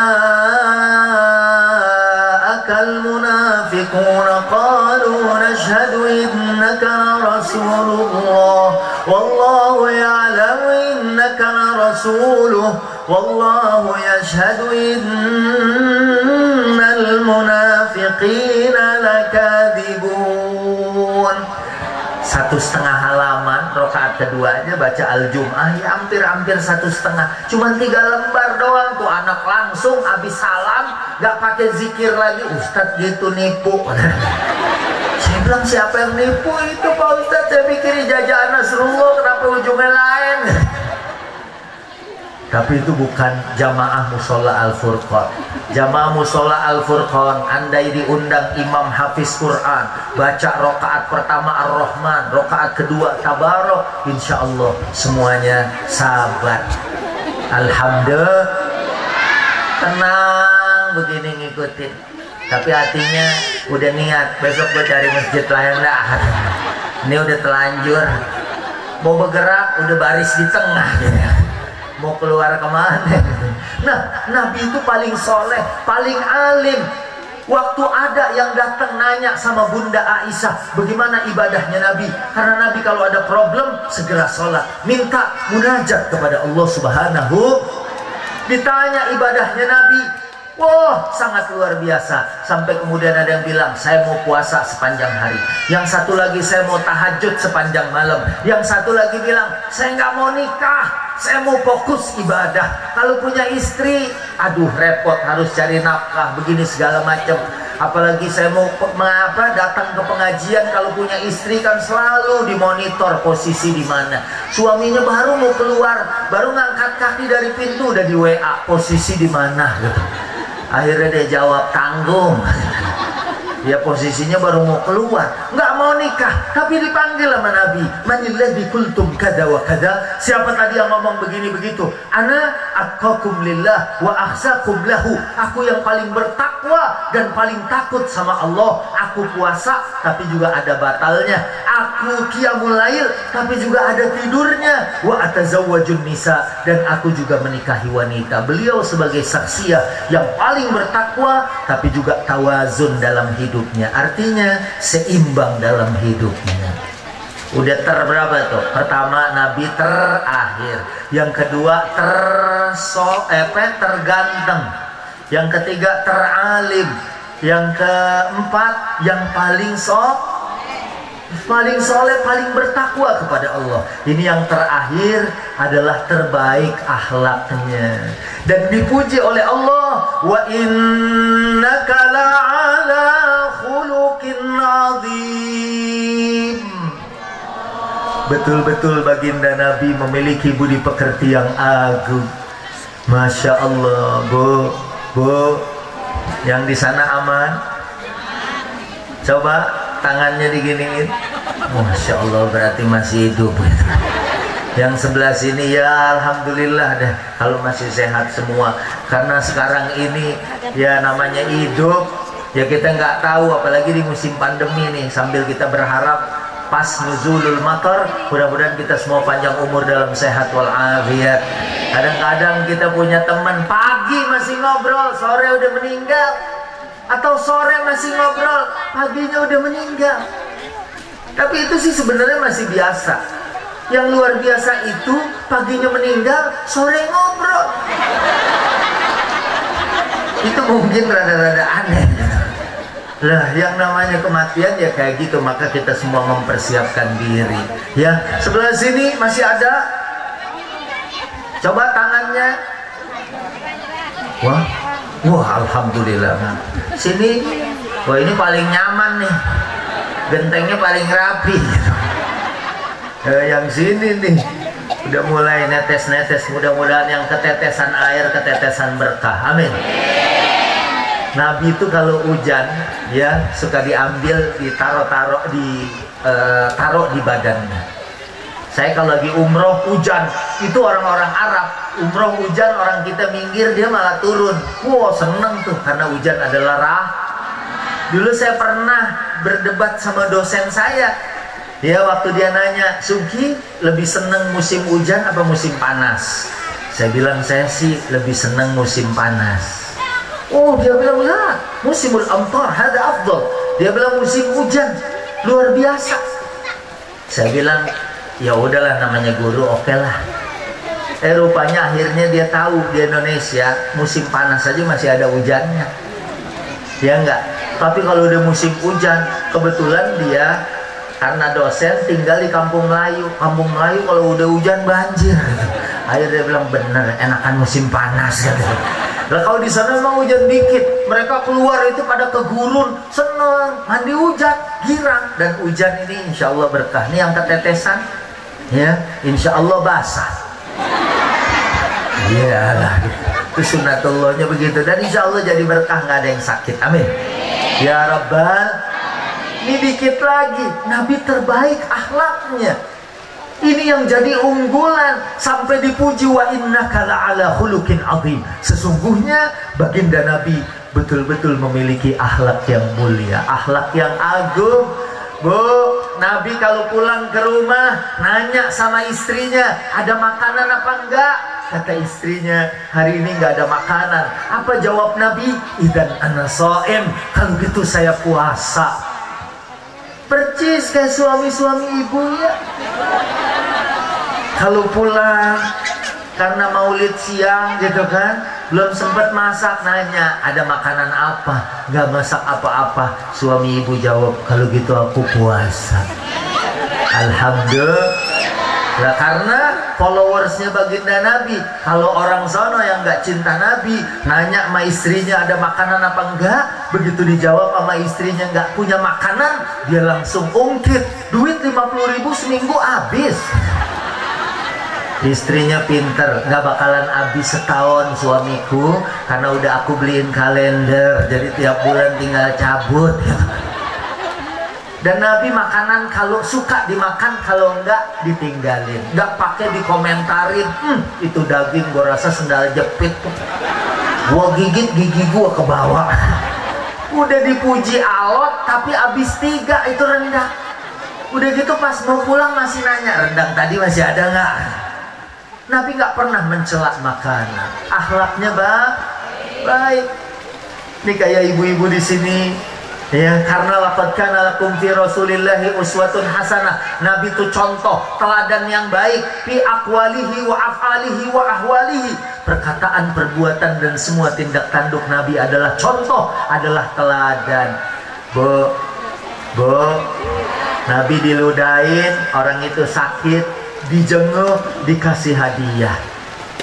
munafiquna qalu nashhadu innaka rasulullah wallahu ya'lamu innaka rasuluh wallahu yashhadu innal munafiqina lakadzibun. 1,5 halaman rakaat keduanya baca Al-Jum'ah ya, hampir 1,5, cuman 3 lembar doang tuh. Anak langsung habis salam gak pakai zikir lagi, Ustadz gitu nipu. Saya bilang siapa yang nipu itu Pak Ustadz, saya pikir ijazah Nasrullah, kenapa ujungnya lain? Tapi itu bukan jamaah musola Al-Furqan. Jamaah musola Al-Furqan, andai diundang imam hafiz Quran, baca rokaat pertama Ar-Rahman, rokaat kedua Tabarok, insya Allah semuanya sahabat. Alhamdulillah, tenang begini ngikutin. Tapi hatinya udah niat, besok gue cari masjid lain dah. Ini udah telanjur, mau bergerak udah baris di tengah ya. Mau keluar kemana? Nah, Nabi itu paling soleh, paling alim. Waktu ada yang datang nanya sama Bunda Aisyah, bagaimana ibadahnya Nabi? Karena Nabi kalau ada problem segera sholat, minta munajat kepada Allah Subhanahu. Ditanya ibadahnya Nabi, wah sangat luar biasa. Sampai kemudian ada yang bilang, saya mau puasa sepanjang hari. Yang satu lagi, saya mau tahajud sepanjang malam. Yang satu lagi bilang, saya nggak mau nikah, saya mau fokus ibadah. Kalau punya istri, aduh repot, harus cari nafkah, begini segala macam. Apalagi saya mau datang ke pengajian, kalau punya istri kan selalu dimonitor posisi di mana. Suaminya baru mau keluar, baru ngangkat kaki dari pintu udah di WA, posisi di mana gitu. Akhirnya dia jawab, tanggung. Dia posisinya baru mau keluar, nggak mau nikah, tapi dipanggil sama Nabi. Manilladzi qultum kada wa kada. Siapa tadi yang ngomong begini begitu? Ana atqakum lillah wa akhshakum lahu. Aku yang paling bertakwa dan paling takut sama Allah. Aku puasa tapi juga ada batalnya. Aku qiyamul lail tapi juga ada tidurnya. Wa atazawwajun nisa, dan aku juga menikahi wanita. Beliau sebagai saksiyah yang paling bertakwa tapi juga tawazun dalam hidupnya, artinya seimbang dalam hidupnya. Udah berapa tuh? Pertama, Nabi terakhir. Yang kedua, terganteng. Yang ketiga, teralim. Yang keempat, yang paling soleh, paling bertakwa kepada Allah. Ini yang terakhir adalah terbaik akhlaknya dan dipuji oleh Allah. Wa innaka la'ala khuluqin azim. Betul-betul baginda Nabi memiliki budi pekerti yang agung. Masya Allah. Bu, yang di sana aman? Coba tangannya diginiin. Masya Allah, berarti masih hidup. Yang sebelah sini ya alhamdulillah deh kalau masih sehat semua. Karena sekarang ini ya namanya hidup, ya kita nggak tahu, apalagi di musim pandemi nih. Sambil kita berharap pas nuzulul matar, mudah-mudahan kita semua panjang umur dalam sehat walafiat. Kadang-kadang kita punya teman pagi masih ngobrol, sore udah meninggal. Atau sore masih ngobrol, paginya udah meninggal. Tapi itu sih sebenarnya masih biasa. Yang luar biasa itu paginya meninggal, sore ngobrol. Itu mungkin rada-rada aneh. Lah, yang namanya kematian ya kayak gitu, maka kita semua mempersiapkan diri. Ya, sebelah sini masih ada. Coba tangannya. Wah, alhamdulillah. Sini, wah ini paling nyaman nih, gentengnya paling rapi. Yang sini nih, udah mulai netes-netes. Mudah-mudahan yang ketetesan air, ketetesan berkah. Amin. Nabi itu kalau hujan, ya suka diambil, taruh di badannya. Saya kalau lagi umroh hujan, itu orang-orang Arab umroh hujan, orang kita minggir, dia malah turun. Wow, seneng tuh, karena hujan adalah Dulu saya pernah berdebat sama dosen saya. Ya, waktu dia nanya, Sugi lebih seneng musim hujan apa musim panas? Saya bilang, saya sih lebih seneng musim panas. Oh, dia bilang, lah, musimul amtar hada afdal. Dia bilang musim hujan luar biasa. Saya bilang, ya udahlah, namanya guru, oke lah. Rupanya akhirnya dia tahu di Indonesia musim panas saja masih ada hujannya, ya enggak. Tapi kalau udah musim hujan, kebetulan dia karena dosen tinggal di Kampung Melayu. Kampung Melayu kalau udah hujan banjir. Akhirnya dia bilang, bener, enakan musim panas. Lah kalau di sana memang hujan dikit, mereka keluar itu pada ke gurun, seneng, mandi hujan, girang. Dan hujan ini insya Allah berkah. Ini yang ketetesan, ya, insya Allah basah. Iyalah, itu sunatullahnya begitu. Dan insya Allah jadi berkah, nggak ada yang sakit. Amin. Ya Rabbal. Ini dikit lagi, Nabi terbaik akhlaknya. Ini yang jadi unggulan sampai dipuji, wa innaka la'ala khuluqin azim. Sesungguhnya baginda Nabi betul-betul memiliki akhlak yang mulia, akhlak yang agung. Bu, Nabi kalau pulang ke rumah nanya sama istrinya, ada makanan apa enggak? Kata istrinya, hari ini enggak ada makanan. Apa jawab Nabi? Idan ana shaim. Kalau gitu saya puasa. Percis kayak suami-suami ibu ya. Kalau pulang karena maulid siang gitu kan, belum sempat masak, nanya ada makanan apa? Nggak masak apa-apa. Suami ibu jawab, kalau gitu aku puasa. Alhamdulillah. Nah, karena followersnya baginda Nabi, kalau orang sono yang nggak cinta Nabi nanya sama istrinya ada makanan apa enggak, begitu dijawab sama istrinya nggak punya makanan, dia langsung ungkit, duit 50.000 seminggu habis. Istrinya pinter, nggak bakalan habis setahun suamiku karena udah aku beliin kalender, jadi tiap bulan tinggal cabut. Dan Nabi makanan kalau suka dimakan, kalau enggak ditinggalin, nggak pakai dikomentarin. Itu daging gua rasa sendal jepit tuh, gua gigit gigi gua ke bawah. Udah dipuji alot tapi habis 3 itu rendang. Udah gitu pas mau pulang masih nanya, rendang tadi masih ada nggak? Nabi nggak pernah mencela makanan, akhlaknya baik. Ini kayak ibu-ibu di sini, ya, karena laqad kana lakum fi Rasulillahi uswatun hasanah. Nabi itu contoh teladan yang baik, fi aqwalihi wa af'alihi wa ahwalihi. Perkataan, perbuatan dan semua tindak tanduk Nabi adalah contoh, adalah teladan. Bu, Nabi diludahin, orang itu sakit, dijenguk, dikasih hadiah.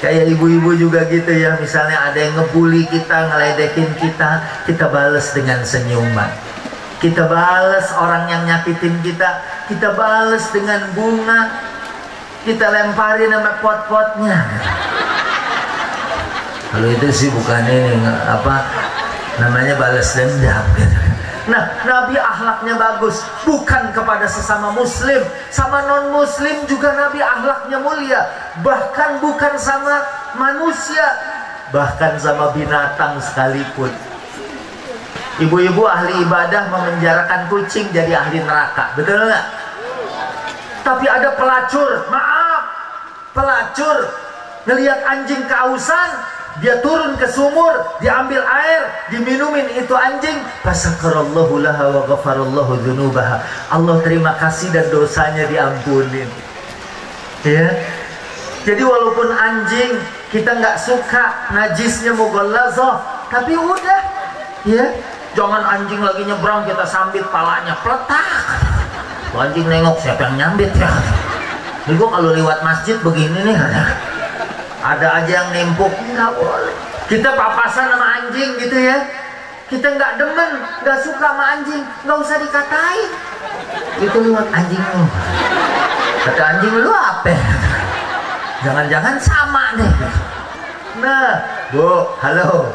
Kayak ibu-ibu juga gitu ya, misalnya ada yang ngebully kita, ngeledekin kita, kita bales dengan senyuman. Kita bales orang yang nyakitin kita bales dengan bunga. Kita lemparin sama pot-potnya. Kalau itu sih bukan ini, apa namanya, balas dendam. Nah, Nabi akhlaknya bagus, bukan kepada sesama muslim, sama non muslim juga Nabi akhlaknya mulia. Bahkan bukan sama manusia, bahkan sama binatang sekalipun. Ibu-ibu ahli ibadah memenjarakan kucing jadi ahli neraka, betul nggak? Tapi ada pelacur, maaf, pelacur ngelihat anjing kehausan, dia turun ke sumur, diambil air, diminumin itu anjing. Fasakarallahu laha wa ghafarallahu dzunubaha. Allah terima kasih dan dosanya diampunin. Ya. Jadi walaupun anjing kita nggak suka najisnya mughallazah, tapi udah, ya. Jangan anjing lagi nyebrang kita sambit palanya, peletak. Anjing nengok, siapa yang nyambit ya? Ini gua kalau lewat masjid begini nih, ada aja yang nimpuk, nggak boleh. Kita papasan sama anjing gitu ya, kita nggak demen, nggak suka sama anjing, nggak usah dikatain. Itu lewat anjing lu, kata anjing lu apa? Jangan-jangan sama deh. Nah, Bu, halo,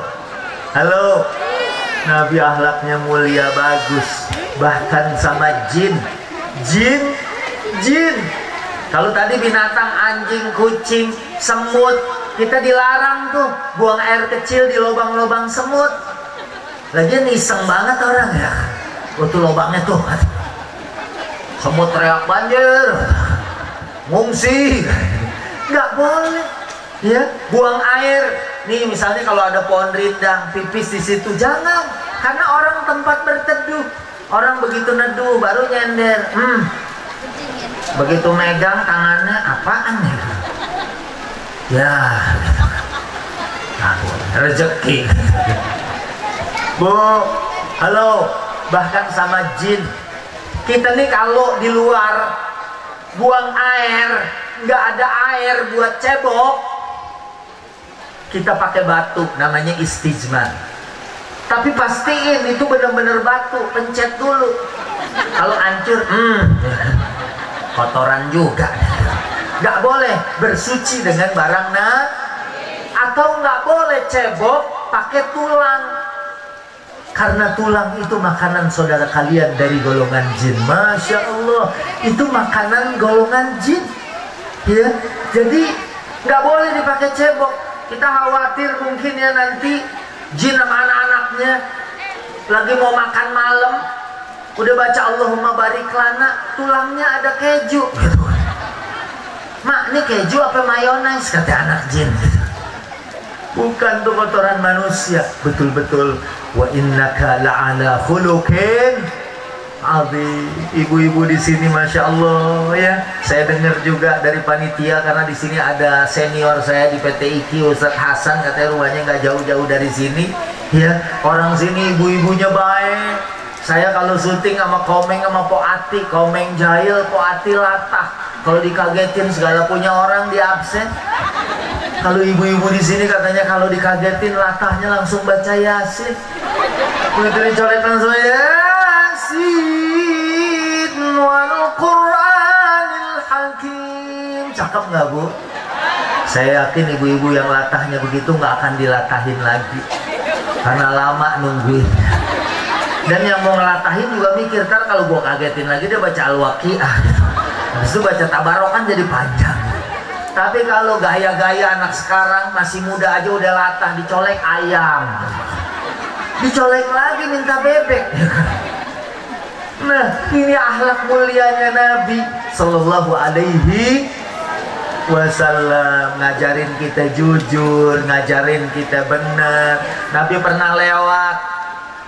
Nabi akhlaknya mulia bagus, bahkan sama jin. Kalau tadi binatang, anjing, kucing, semut, kita dilarang tuh buang air kecil di lubang-lubang semut. Lagian iseng banget orang ya. Tuh lubangnya tuh, semut teriak banjir, ngungsi, nggak boleh. Ya, buang air. Nih misalnya kalau ada pohon rindang, pipis di situ jangan, karena orang tempat berteduh. Orang begitu neduh baru nyender. Begitu megang tangannya, apaan ya? Ya, rezeki. Bu, halo, bahkan sama jin. Kita nih kalau di luar buang air, nggak ada air buat cebok, kita pakai batu, namanya istijmar. Tapi pastiin itu benar-benar batu, pencet dulu. Kalau hancur, kotoran juga. Nggak boleh bersuci dengan barang atau nggak boleh cebok pakai tulang, karena tulang itu makanan saudara kalian dari golongan jin. Masya Allah, itu makanan golongan jin, ya. Jadi nggak boleh dipakai cebok. Kita khawatir mungkin ya nanti jin sama anak-anaknya lagi mau makan malam, udah baca Allahumma barik lana, tulangnya ada keju gitu. Mak, ini keju apa mayones, kata anak jin. Bukan tuh kotoran manusia. Betul-betul. Wa innaka la'ala khuluqin azim. Ibu-ibu di sini masya Allah ya. Saya dengar juga dari panitia, karena di sini ada senior saya di PT IKI, Ustadz Hasan, katanya rumahnya nggak jauh-jauh dari sini. Ya, orang sini ibu-ibunya baik. Saya kalau syuting sama Komeng sama Po Ati, Komeng jahil, Po Ati latah. Kalau dikagetin segala punya orang di absen. Kalau ibu-ibu di sini katanya kalau dikagetin latahnya langsung baca Yasin. Begitu dicolek langsung Yasin wal Qur'anil Hakim. Cakep nggak Bu? Saya yakin ibu-ibu yang latahnya begitu nggak akan dilatahin lagi karena lama nungguin. Dan yang mau ngelatahin juga mikir, ntar kalau gua kagetin lagi dia baca Al-Waqiah gitu. Habis itu baca Tabarok kan jadi panjang. Tapi kalau gaya-gaya anak sekarang masih muda aja udah latah, dicolek ayam, dicolek lagi minta bebek. Nah, ini akhlak mulianya Nabi Sallallahu Alaihi Wasallam, ngajarin kita jujur, ngajarin kita benar. Nabi pernah lewat,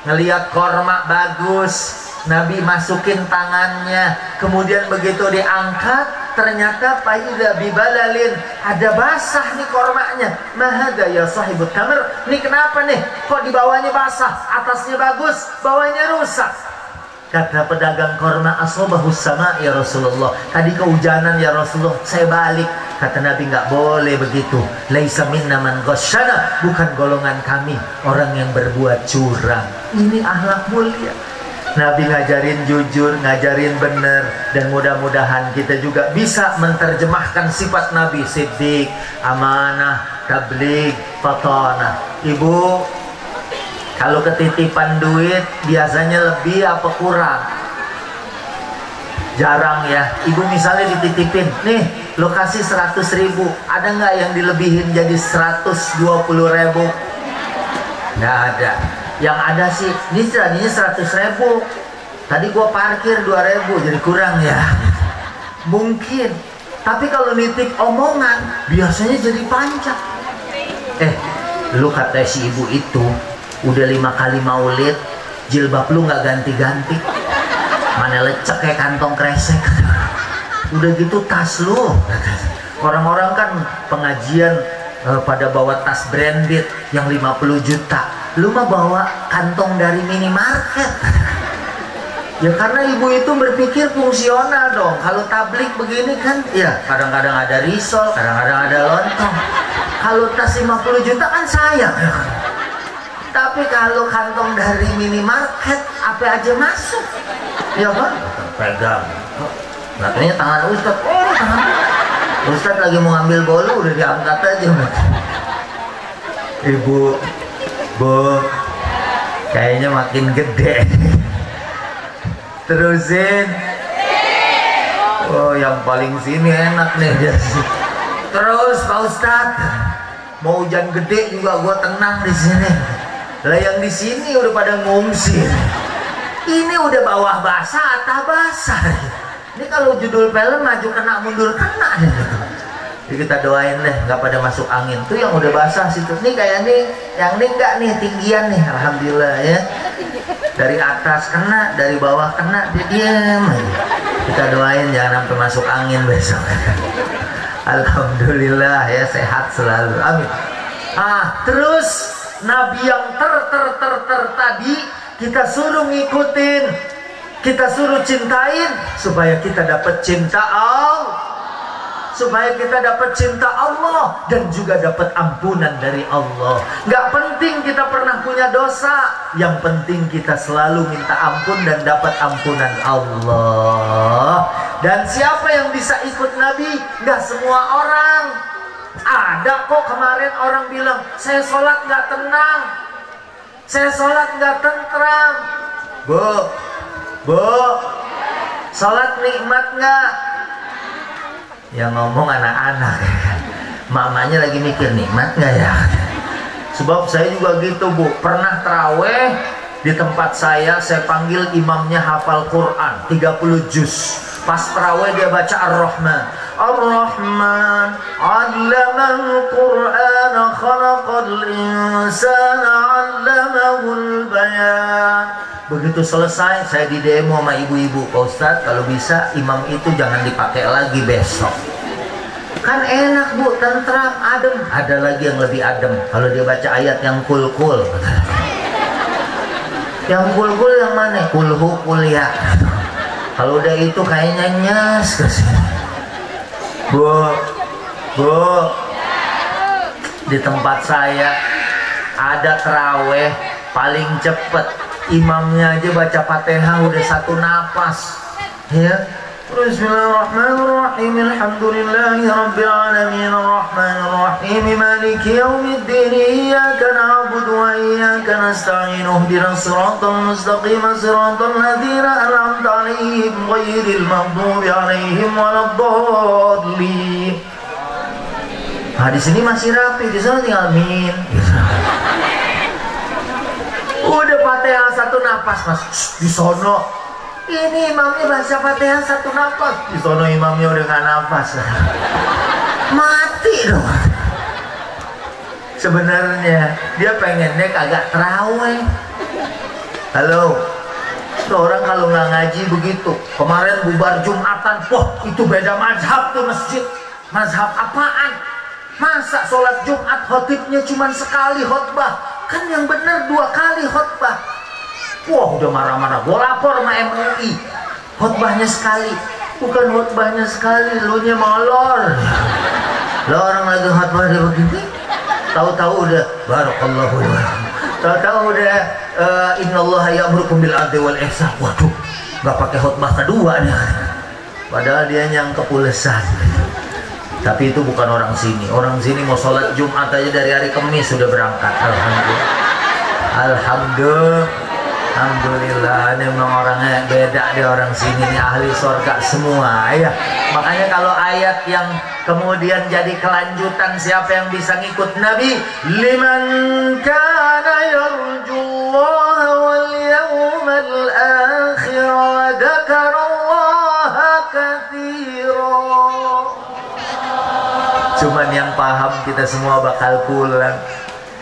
ngelihat korma bagus, Nabi masukin tangannya, kemudian begitu diangkat, ternyata faida bibalalin, ada basah nih kormanya. Mahada ya sahibut tamr, nih kenapa nih? Kok di bawahnya basah, atasnya bagus, bawahnya rusak? Kata pedagang korma, asobahus sama ya Rasulullah, tadi kehujanan ya Rasulullah, saya balik. Kata Nabi, nggak boleh begitu. Laisa minna man ghasyana, bukan golongan kami orang yang berbuat curang. Ini akhlak mulia. Nabi ngajarin jujur, ngajarin benar, dan mudah-mudahan kita juga bisa menerjemahkan sifat Nabi: siddiq, amanah, tabligh, fatanah. Ibu, kalau ketitipan duit biasanya lebih apa kurang? Jarang ya. Ibu misalnya dititipin, nih lokasi 100.000, ada nggak yang dilebihin jadi 120.000? Nggak ada. Yang ada sih, ini tadinya 100.000, tadi gua parkir 2.000, jadi kurang ya. Mungkin. Tapi kalau nitip omongan biasanya jadi panjang. Lu kata si ibu itu udah 5 kali maulid, jilbab lu nggak ganti-ganti, mana lecek kayak kantong kresek. Udah gitu tas lu, orang-orang kan pengajian pada bawa tas branded yang 50 juta, lu mah bawa kantong dari minimarket. Ya karena ibu itu berpikir fungsional dong. Kalau tablik begini kan, ya kadang-kadang ada risol, kadang-kadang ada lontong. Kalau tas 50 juta kan sayang. Tapi kalau kantong dari minimarket, apa aja masuk. Ya kan? Pegang. Katanya tangan Ustad. Oh, tangan Ustad lagi mau ngambil bolu, udah diangkat aja. Ibu, Bu, kayaknya makin gede. Terusin. Oh, yang paling sini enak nih. Terus Pak Ustadz, mau hujan gede juga gue tenang di sini. Lah yang di sini udah pada ngungsi. Ini udah bawah basah, atas basah. Ini kalau judul film maju kena mundur kena. Jadi kita doain deh nggak pada masuk angin. Tuh yang udah basah situ. Nih kayak nih, yang ini enggak nih tinggian nih. Alhamdulillah ya. Dari atas kena, dari bawah kena, dia diam. Kita doain jangan sampai masuk angin besok. Alhamdulillah ya, sehat selalu. Amin. Terus Nabi yang tadi kita suruh ngikutin, kita suruh cintain supaya kita dapat cinta Allah, supaya kita dapat cinta Allah dan juga dapat ampunan dari Allah. Gak penting kita pernah punya dosa, yang penting kita selalu minta ampun dan dapat ampunan Allah. Dan siapa yang bisa ikut Nabi? Gak semua orang. Ada kok kemarin orang bilang, saya sholat gak tenang, saya sholat gak tentram. Bu, sholat nikmat gak? Yang ngomong anak-anak, mamanya lagi mikir nikmat gak ya? Sebab saya juga gitu Bu, pernah taraweh di tempat saya panggil imamnya hafal Quran 30 juz. Pas taraweh dia baca Ar-Rahman, Ar-Rahman 'allamal Qur'an, khalaqal insana 'allamahul bayan. Begitu selesai saya di demo sama ibu-ibu, Pak Ustadz kalau bisa imam itu jangan dipakai lagi besok. Kan enak Bu, tentram, adem. Ada lagi yang lebih adem kalau dia baca ayat yang kul-kul. Yang kul-kul yang mana? Kulhu kuliah. Kalau udah itu kayaknya nyes kesini. Bu, di tempat saya ada taraweh paling cepet, imamnya aja baca Fatihah udah 1 napas, ya. Bismillahirrahmanirrahim. Alhamdulillahi rabbil alamin arrahmanir rahim maliki yaumiddin iyyaka na'budu wa iyyaka nasta'in ihdinas siratal mustaqim siratal ladzina an'amta 'alaihim ghairil maghdubi 'alaihim waladdallin. Nah, di sini masih rapi, di sana tinggal min. Udah Fatihah satu napas, Mas. Di sono ini imamnya baca Fatihah satu nafas, di sono imamnya udah gak nafas. Mati dong. Sebenarnya dia pengennya kagak terawih. Halo, tuh orang kalau nggak ngaji begitu. Kemarin bubar Jumatan, wah itu beda mazhab tuh masjid. Mazhab apaan? Masa sholat Jumat khotibnya cuma sekali khotbah? Kan yang benar 2 kali khotbah. Wah udah marah-marah, gue lapor sama MUI. Khotbahnya sekali, bukan khotbahnya sekali, lu nya molor. Lo orang lagi khotbah dia begini, tahu-tahu udah barakallahu, tahu-tahu udah innallaha ya'murukum bil 'adli wal ihsan. Waduh, nggak pakai khotbah kedua nih. Padahal dia yang kepulesan. Tapi itu bukan orang sini. Orang sini mau sholat Jumat aja dari hari Kamis sudah berangkat. Alhamdulillah, ini memang orangnya beda di orang sini, ini ahli surga semua ya. Makanya kalau ayat yang kemudian jadi kelanjutan, siapa yang bisa ngikut Nabi, liman kana yarjullaha wal yawmal akhir wa dzakarallaha katsira. Cuman yang paham kita semua bakal pulang.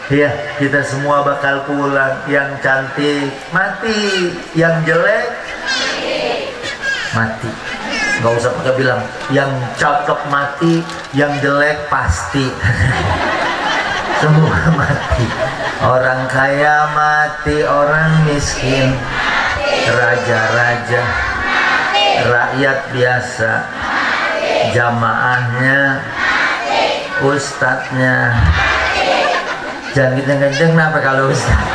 Ya, kita semua bakal pulang. Yang cantik mati, yang jelek mati. Gak usah pakai bilang yang cakep mati, yang jelek pasti. Semua mati. Orang kaya mati, orang miskin, raja-raja, rakyat biasa, jamaahnya, ustadznya. Jangan kenceng-kenceng, kenapa kalau Ustaz?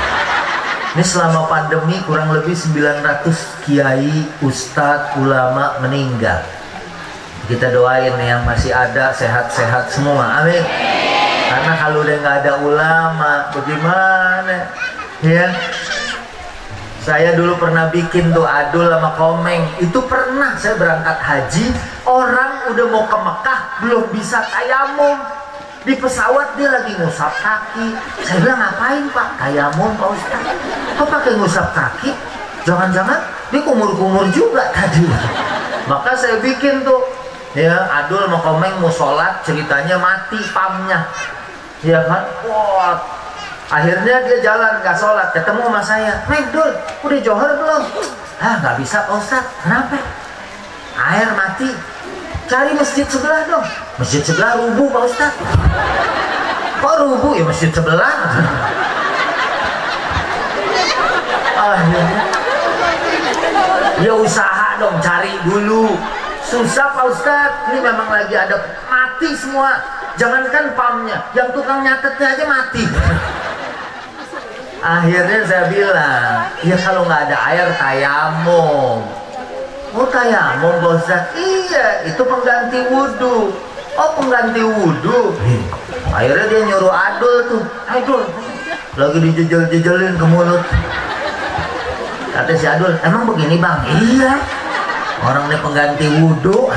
Ini selama pandemi kurang lebih 900 kiai, ustadz, ulama meninggal. Kita doain nih yang masih ada sehat-sehat semua, amin. Karena kalau udah nggak ada ulama, bagaimana? Ya, saya dulu pernah bikin tuh adul sama komeng. Itu pernah saya berangkat haji, orang udah mau ke Mekah belum bisa tayamum. Di pesawat dia lagi ngusap kaki. Saya bilang, ngapain Pak? Tayamum Pak Ustaz. Kok pakai ngusap kaki? Jangan-jangan dia kumur-kumur juga tadi. Maka saya bikin tuh, ya adul mau komeng mau sholat, ceritanya mati pamnya, ya kan? Wah, akhirnya dia jalan nggak sholat, ketemu sama saya. Neng Dul, udah johor belum? Ah nggak bisa Pak Ustaz. Kenapa? Air mati. Cari masjid sebelah dong. Masjid sebelah rubuh Pak Ustaz. Kok rubuh? Ya masjid sebelah. Akhirnya ya usaha dong, cari dulu. Susah Pak Ustaz. Ini memang lagi ada mati semua. Jangankan pamnya, yang tukang nyatetnya aja mati. Akhirnya saya bilang, ya kalau nggak ada air tayamum. Oh tayamum Pak Ustaz? Iya, itu pengganti wudhu. Oh pengganti wudhu. Akhirnya dia nyuruh adul tuh. Adul, lagi dijejel-jejelin ke mulut. Kata si adul, emang begini Bang? Iya, orang ini pengganti wudhu.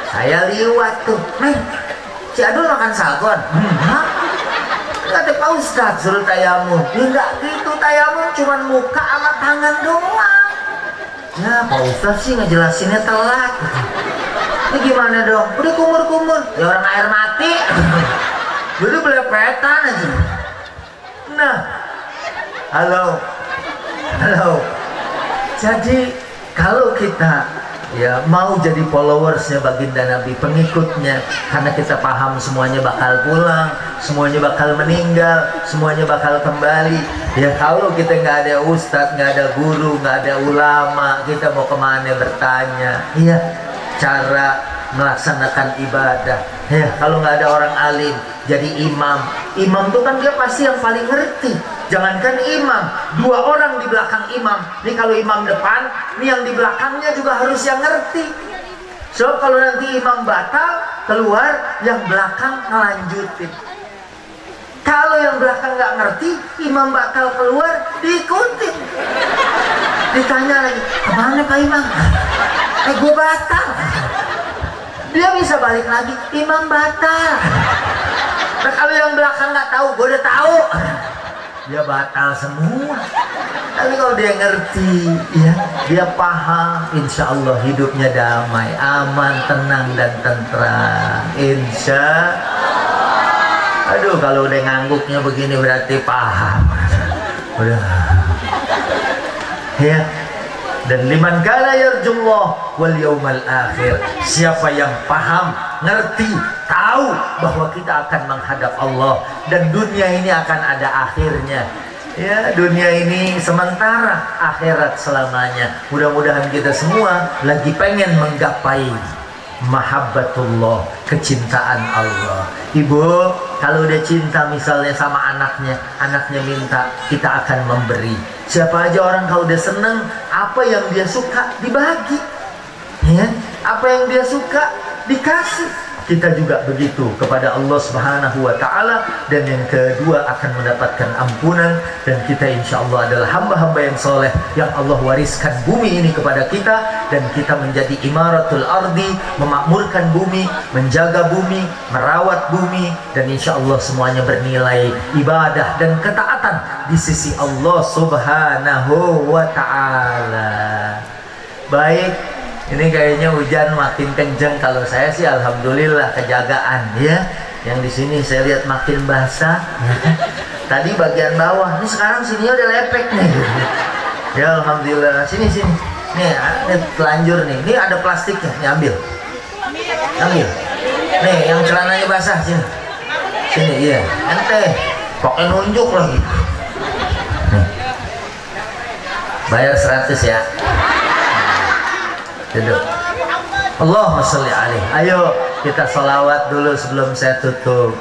Saya liwat tuh. Neng, si adul makan salgon? Kata Pak Ustaz suruh tayamum. Ya enggak gitu tayamum, cuman muka sama tangan doang. Ya Pak Ustaz sih ngejelasinnya telat. Ini gimana dong? Udah kumur-kumur. Ya orang air mati. Jadi belepetan aja. Nah, halo. Jadi kalau kita ya mau jadi followersnya baginda Nabi, pengikutnya, karena kita paham semuanya bakal pulang, semuanya bakal meninggal, semuanya bakal kembali. Ya kalau kita nggak ada ustadz, nggak ada guru, nggak ada ulama, kita mau kemana bertanya? Iya, cara melaksanakan ibadah. Ya kalau nggak ada orang alim, jadi imam. Imam tuh kan dia pasti yang paling ngerti. Jangankan imam, 2 orang di belakang imam. Ini kalau imam depan, ini yang di belakangnya juga harus yang ngerti. So kalau nanti imam batal keluar, yang belakang ngelanjutin. Kalau yang belakang nggak ngerti, imam batal keluar, diikutin. Ditanya lagi, kemana Pak Imam? Gue batal. Dia bisa balik lagi, imam batal. Nah kalau yang belakang nggak tahu, gue udah tahu, dia batal semua. Tapi kalau dia ngerti, ya, dia paham, insya Allah hidupnya damai, aman, tenang dan tentram. Insya Aduh, kalau udah ngangguknya begini berarti paham. Udah. Ya. Dan liman kana yarjullah wal yaumal akhir, siapa yang paham, ngerti, tahu bahwa kita akan menghadap Allah dan dunia ini akan ada akhirnya. Ya, dunia ini sementara, akhirat selamanya. Mudah-mudahan kita semua lagi pengen menggapai mahabbatullah, kecintaan Allah. Ibu, kalau udah cinta misalnya sama anaknya, anaknya minta, kita akan memberi. Siapa aja orang kalau udah seneng, apa yang dia suka dibagi, ya, apa yang dia suka dikasih. Kita juga begitu kepada Allah Subhanahu wa Ta'ala. Dan yang kedua akan mendapatkan ampunan. Dan kita insya Allah adalah hamba-hamba yang soleh, yang Allah wariskan bumi ini kepada kita. Dan kita menjadi imaratul ardi, memakmurkan bumi, menjaga bumi, merawat bumi. Dan insya Allah semuanya bernilai ibadah dan ketaatan di sisi Allah Subhanahu wa Ta'ala. Baik. Ini kayaknya hujan makin kenceng. Kalau saya sih alhamdulillah kejagaan, ya. Yang di sini saya lihat makin basah. Tadi bagian bawah, ini sekarang sini udah lepek nih. Ya alhamdulillah. Sini. Nih, ini telanjur nih. Ini ada plastiknya, nih ambil. Ambil. Nih, yang celananya basah sini. Sini, iya. Ente, pokoknya nunjuk lagi. Nih. Bayar 100 ya. Duduk. Allahumma sholli alaihi. Ayo kita sholawat dulu sebelum saya tutup.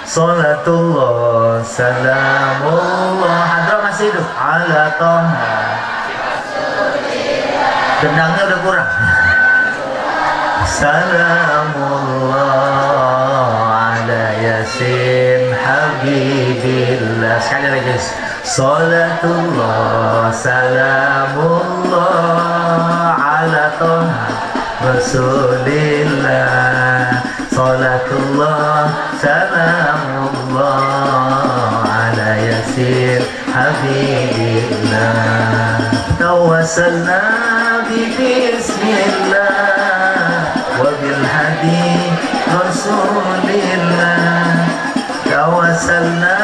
Salatullah salamullah. Hadra masih hidup. Ala toha. Gendangnya udah kurang. Salamullah ala yasin habibillah. Sekali lagi. Salatullah salamullah ala toha rasulillah. Salatullah salamullah ala yasin habibillah. Tawassalna bismillah wa bil hadi rasulillah. Tawassalna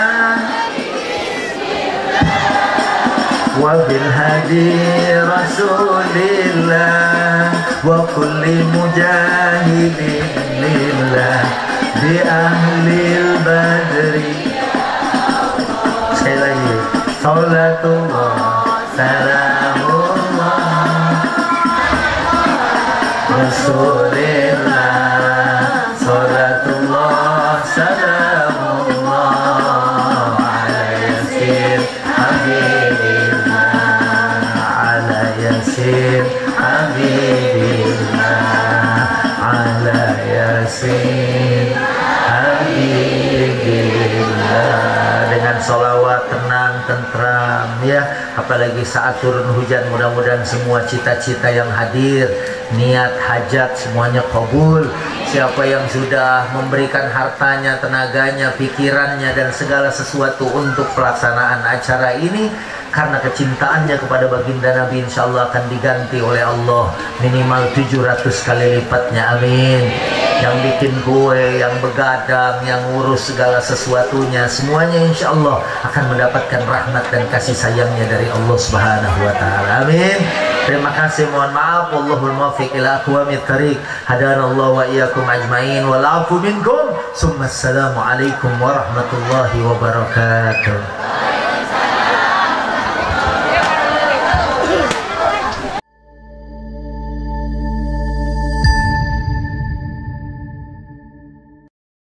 wa bil hadi rasulillah wa kulli mujahidin lillah di ahlil badri. Sekali lagi. Salatullah salamullah rasulillah. Salatullah salamullah ala yasin habibillah. Yasin habibillah ala yasin habibillah. Dengan sholawat tenang, tentram, ya. Apalagi saat turun hujan, mudah-mudahan semua cita-cita yang hadir, niat, hajat semuanya kabul. Siapa yang sudah memberikan hartanya, tenaganya, pikirannya dan segala sesuatu untuk pelaksanaan acara ini karena kecintaannya kepada baginda Nabi, insya Allah akan diganti oleh Allah minimal 700 kali lipatnya, amin. Yang bikin kue, yang begadang, yang ngurus segala sesuatunya, semuanya insya Allah akan mendapatkan rahmat dan kasih sayangnya dari Allah Subhanahu wa Ta'ala, amin. Terima kasih, mohon maaf. Wallahul muwaffiq ila aqwamit thariq. Hadanallahu wa iyyakum ajmain. Wal 'afu minkum. Assalamu alaikum warahmatullahi wabarakatuh.